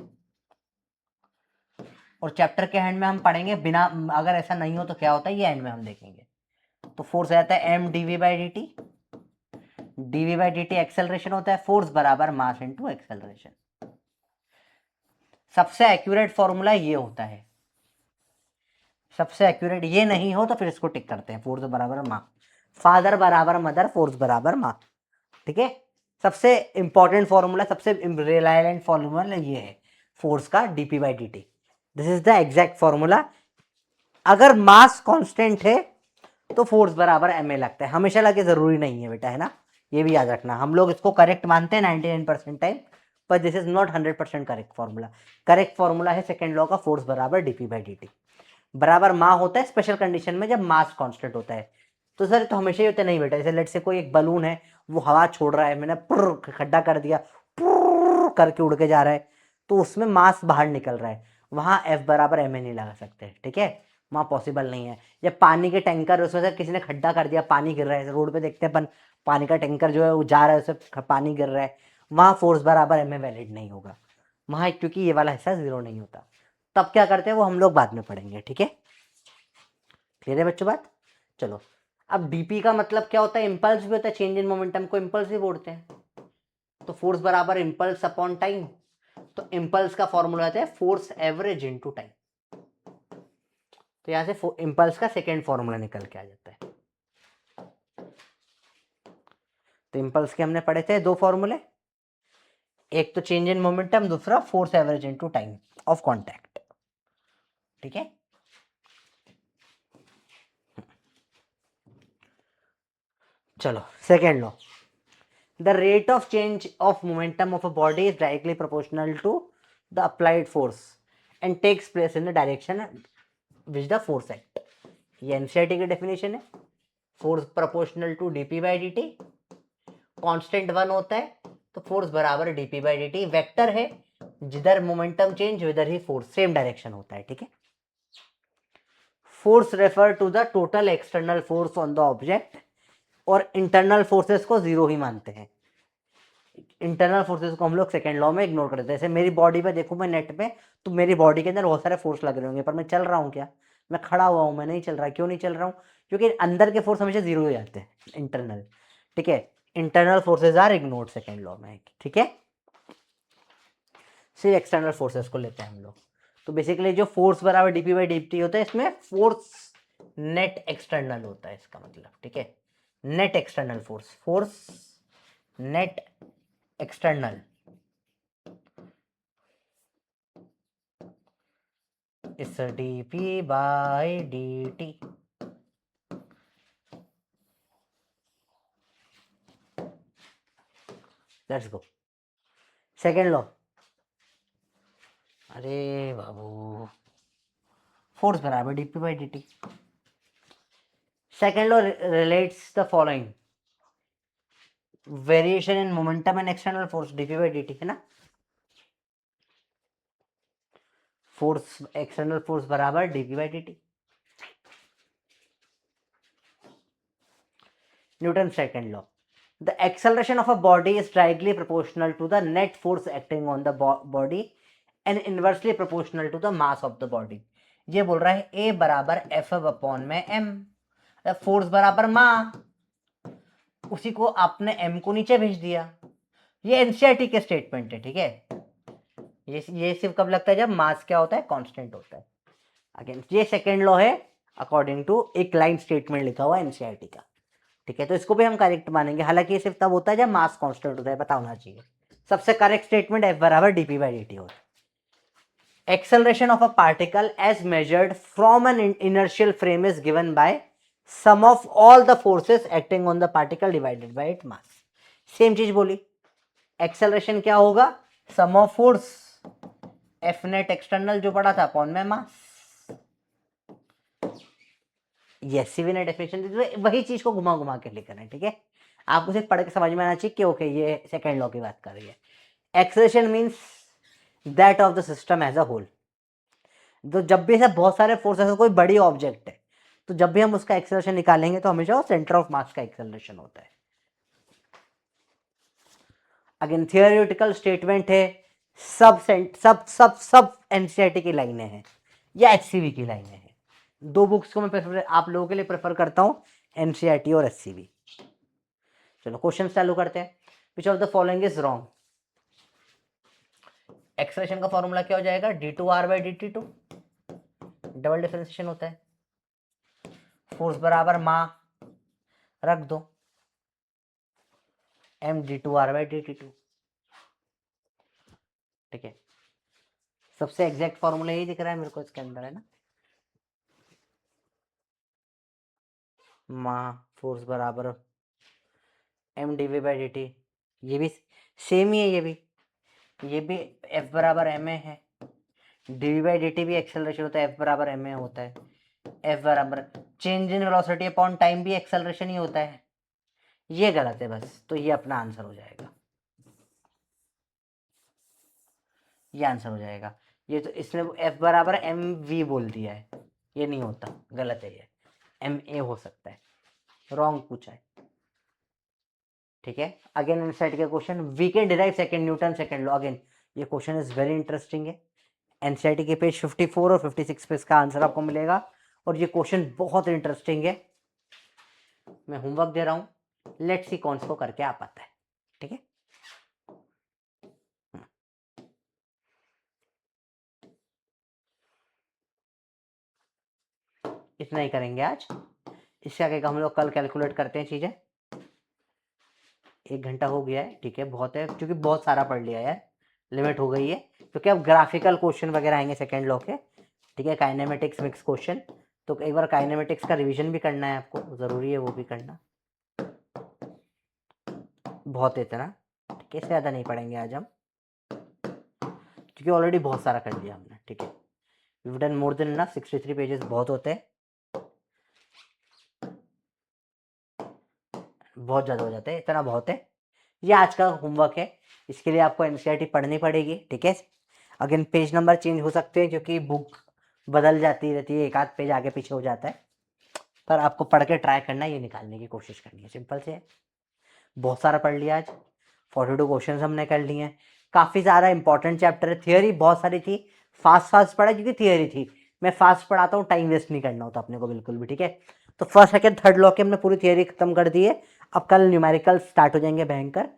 और चैप्टर के एंड में हम पढ़ेंगे, बिना अगर ऐसा नहीं हो तो क्या होता है, ये एंड में हम देखेंगे। तो फोर्स आता है m dv by d t, dv by d t acceleration होता है, फोर्स बराबर मास इनटू एक्सेलरेशन। सबसे एक्यूरेट फॉर्मूला ये होता है, सबसे एक्यूरेट ये नहीं हो तो फिर इसको टिक करते हैं, फोर्स बराबर मास, फादर बराबर मदर, फोर्स बराबर मास, ठीक है। सबसे इंपॉर्टेंट फॉर्मूला, सबसे रिलायबल फॉर्मूला ये है फोर्स का, DP by d T, this is the exact formula. अगर मास कांस्टेंट है तो फोर्स बराबर एम ए लगता है, हमेशा लगे जरूरी नहीं है बेटा, है ना, ये भी याद रखना। हम लोग इसको करेक्ट मानते हैं 99% टाइम, पर this is not 100% correct formula. Correct formula है सेकेंड लॉ का, फोर्स बराबर डीपी बाई डी टी। बराबर मा होता है स्पेशल कंडीशन में जब मास कांस्टेंट होता है। तो सर तो हमेशा ही होता है नहीं बेटा, जैसे लेट से कोई एक बलून है वो हवा छोड़ रहा है, मैंने पुर खड्डा कर दिया, पुर करके उड़ के जा रहा है, तो उसमें मास बाहर निकल रहा है, वहां एफ बराबर एम ए नहीं लगा सकते, ठीक है, वहां पॉसिबल नहीं है। जब पानी के टैंकर उसमें से किसी ने खड्डा कर दिया, पानी गिर रहा है, रोड पे देखते हैं अपन पानी का टैंकर जो है वो जा रहा है, उससे पानी गिर रहा है, वहां फोर्स बराबर एम ए वैलिड नहीं होगा वहां, क्योंकि ये वाला हिस्सा जीरो नहीं होता। तब क्या करते हैं वो हम लोग बाद में पढ़ेंगे, ठीक है। क्लियर है बच्चों बात? चलो, अब डीपी का मतलब क्या होता है, इंपल्स भी होता है, चेंज इन मोमेंटम को इंपल्स भी बोलते हैं। तो फोर्स बराबर इंपल्स अपॉन टाइम, तो इंपल्स का फॉर्मूला आता है फोर्स एवरेज इनटू टाइम। तो यहां से इंपल्स का सेकेंड फॉर्मूला निकल के आ जाता है। तो इंपल्स के हमने पढ़े थे दो फॉर्मूले, एक तो चेंज इन मोमेंटम, दूसरा force average into time of contact, ठीक है। चलो second law, the rate of change of momentum of a body is directly proportional to the applied force and takes place in the direction which the force act। ये NCERT की definition है। Force proportional to dp by d t, constant one होता है तो force बराबर dp by d t, vector है, जिधर momentum change उधर ही फोर्स, सेम डायरेक्शन होता है, ठीक है। Force refer to the total external force on the object, और इंटरनल फोर्सेस को जीरो ही मानते हैं। इंटरनल फोर्सेस को हम लोग सेकंड लॉ में इग्नोर कर देते हैं। जैसे मेरी बॉडी पे देखूं मैं नेट पे, तो मेरी बॉडी के अंदर बहुत सारे फोर्स लग रहे होंगे, पर मैं चल रहा हूँ क्या, मैं खड़ा हुआ हूँ, मैं नहीं चल रहा। क्यों नहीं चल रहा हूँ? क्योंकि अंदर के फोर्स हमेशा जीरो हो जाते हैं, इंटरनल, ठीक है। Internal forces are ignored second law में, ठीक है। सिर्फ एक्सटर्नल फोर्सेस को लेते हैं हम लोग। तो बेसिकली जो फोर्स बराबर डीपी बाई डी होता है, इसमें फोर्स नेट एक्सटर्नल होता है, इसका मतलब, ठीक है। Net external force, force net external is dp by dt। Let's go second law. अरे बाबू, फोर्स बराबर dp by d T. Second law relates the following, variation in momentum and external force DP by d T, है ना। Force external force बराबर dp by d T. Newton second law, the acceleration of a body is directly proportional to the net force acting on the body and inversely proportional to the mass of the body। ये बोल रहा है A बराबर F upon में M, force बराबर मा, उसी को आपने एम को नीचे भेज दिया। ये एनसीईआरटी के स्टेटमेंट है, ठीक है। ये सिर्फ कब लगता है, जब मास क्या होता है, कांस्टेंट होता है। अगेन ये सेकेंड लॉ है अकॉर्डिंग टू एक लाइन स्टेटमेंट लिखा हुआ है एनसीईआरटी का, ठीक है। तो इसको भी हम करेक्ट मानेंगे, हालांकि ये सिर्फ तब होता है जब मास कांस्टेंट होता है, पता होना चाहिए। सबसे करेक्ट स्टेटमेंट एफ बराबर डीपी बाई डी टी होता है। Acceleration of a particle as measured from an inertial frame is given by sum of all the forces acting on the particle divided by it mass. Same चीज बोली, acceleration क्या होगा, sum of force F net external जो पड़ा था upon में mass. Yes, CV ने definition दी, तो वही चीज को घुमा घुमा के लिखना है, ठीक है। आपको सिर्फ पढ़ के समझ में आना चाहिए कि ओके ये सेकेंड लॉ की बात कर रही है। Acceleration means that of the system as a whole. तो जब भी ऐसा बहुत सारे फोर्सेस, कोई बड़ी ऑब्जेक्ट है, तो जब भी हम उसका एक्सेलरेशन निकालेंगे तो हमेशा वो सेंटर ऑफ मास का एक्सेलरेशन होता है। अगेन थियोरेटिकल स्टेटमेंट है, सब सब सब सब एनसीईआरटी की लाइनें हैं या एचसीवी की लाइनें हैं। दो बुक्स को मैं प्रेफर आप लोगों के लिए प्रेफर करता हूं, एनसीईआरटी और एचसीवी। चलो क्वेश्चन चालू करते हैं। Which of the following is wrong. Acceleration का फॉर्मूला क्या हो जाएगा, d two r by d t two, double differentiation होता है। फोर्स बराबर मा रख दो, m d two r by d t two, ठीक है। सबसे एग्जैक्ट फॉर्मूला यही दिख रहा है मेरे को इसके अंदर, है ना। मा फोर्स बराबर m d v by d t, ये भी सेम ही है, ये भी एफ बराबर एम ए है, dv बाई dt भी एक्सेलरेशन होता है, f बराबर ma होता है, f बराबर change in velocity upon time भी एक्सेलरेशन ही होता है। ये गलत है बस, तो ये अपना आंसर हो जाएगा, ये आंसर हो जाएगा। ये तो इसने f बराबर एम वी बोल दिया है, ये नहीं होता, गलत है, ये एम ए हो सकता है, रॉन्ग पूछा है। ठीक है, अगेन एनसीईआरटी का question, we can derive second Newton second law. Again ये क्वेश्चन इज वेरी इंटरेस्टिंग है। एनसीईआरटी के पेज 54 और 56 पे इसका आंसर आपको मिलेगा, और ये क्वेश्चन बहुत इंटरेस्टिंग है। मैं होमवर्क दे रहा हूँ, लेट्स सी कौन सा करके आ पाता है। ठीक है, इतना ही करेंगे आज, इससे आगे का हम लोग कल कैलकुलेट करते हैं चीजें। 1 घंटा हो गया है, ठीक है, बहुत है, क्योंकि बहुत सारा पढ़ लिया यार, लिमिट हो गई है, क्योंकि अब ग्राफिकल क्वेश्चन वगैरह आएंगे सेकेंड लॉ के। ठीक है, काइनेमेटिक्स मिक्स क्वेश्चन, तो एक बार काइनेमेटिक्स का रिवीजन भी करना है आपको, जरूरी है वो भी करना, बहुत इतना, ठीक है, इससे ज़्यादा नहीं पढ़ेंगे आज हम, क्योंकि ऑलरेडी बहुत सारा कर लिया हमने। ठीक है, we done more than enough, 63 pages बहुत होते हैं, बहुत ज़्यादा हो जाते हैं, इतना बहुत है। ये आज का होमवर्क है, इसके लिए आपको एनसीईआरटी पढ़नी पड़ेगी। ठीक है, अगेन पेज नंबर चेंज हो सकते हैं, क्योंकि बुक बदल जाती रहती है, एक आध पेज आगे पीछे हो जाता है, पर आपको पढ़ के ट्राई करना है, ये निकालने की कोशिश करनी है, सिंपल से है। बहुत सारा पढ़ लिया आज, 42 क्वेश्चन हमने कर लिए हैं, काफ़ी सारा इंपॉर्टेंट चैप्टर है, थियोरी बहुत सारी थी, फास्ट पढ़ा क्योंकि थियोरी थी, मैं फास्ट पढ़ाता हूँ, टाइम वेस्ट नहीं करना होता अपने को बिल्कुल भी। ठीक है, तो फर्स्ट सेकंड थर्ड लॉ के हमने पूरी थियोरी खत्म कर दी है, अब कल न्यूमेरिकल स्टार्ट हो जाएंगे भयंकर।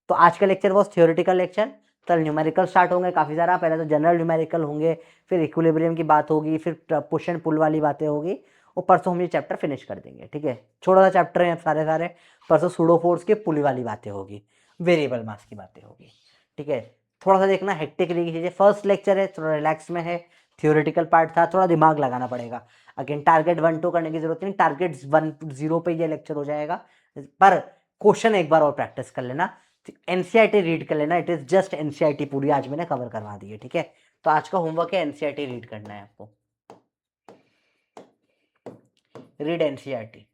तो आज का लेक्चर वॉज थियोरिटिकल लेक्चर, कल न्यूमेरिकल स्टार्ट होंगे काफ़ी सारा, पहले तो जनरल न्यूमेरिकल होंगे, फिर इक्विलिब्रियम की बात होगी, फिर पुश एंड पुल वाली बातें होगी, और परसों हम ये चैप्टर फिनिश कर देंगे। ठीक है, छोटा सा चैप्टर है सारे सारे, परसों सूडो फोर्स के पुली वाली बातें होगी, वेरिएबल मास की बातें होगी। ठीक है, थोड़ा सा देखना हेक्टिक रही चीज़ें, फर्स्ट लेक्चर है, थोड़ा रिलैक्स में है, थियोरेटिकल पार्ट था, थोड़ा दिमाग लगाना पड़ेगा। अगेन टारगेट 1 2 करने की जरूरत नहीं, टारगेट 1 0 पे ये लेक्चर हो जाएगा, पर क्वेश्चन एक बार और प्रैक्टिस कर लेना, एनसीईआरटी रीड कर लेना, इट इज जस्ट एनसीईआरटी पूरी आज मैंने कवर करवा दी है। ठीक है, तो आज का होमवर्क है एनसीईआरटी रीड करना है आपको, रीड एनसीईआरटी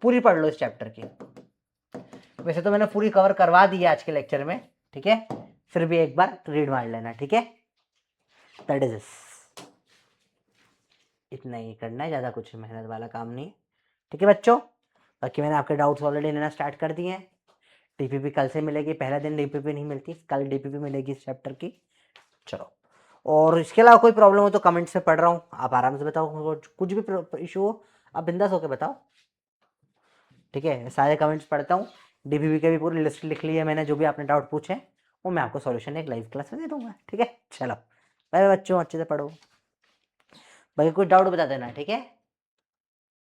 पूरी पढ़ लो इस चैप्टर की, वैसे तो मैंने पूरी कवर करवा दी है आज के लेक्चर में। ठीक है, फिर भी एक बार रीड मार लेना। ठीक है, दैट इज इतना ही करना है, ज़्यादा कुछ मेहनत वाला काम नहीं है। ठीक है बच्चों, बाकी मैंने आपके डाउट्स ऑलरेडी लेना स्टार्ट कर दिए हैं। डीपीपी कल से मिलेगी, पहला दिन डीपीपी नहीं मिलती, कल डीपीपी मिलेगी इस चैप्टर की। चलो, और इसके अलावा कोई प्रॉब्लम हो तो कमेंट से पढ़ रहा हूँ, आप आराम से बताओ, कुछ भी इशू हो आप बिंदास होकर बताओ। ठीक है, सारे कमेंट्स पढ़ता हूँ, डीपीपी की भी पूरी लिस्ट लिख ली है मैंने, जो भी आपने डाउट पूछे वो मैं आपको सॉल्यूशन एक लाइव क्लास में दे दूंगा। ठीक है, चलो बाय बच्चों, अच्छे से पढ़ो, बाकी कोई डाउट बता देना। ठीक है।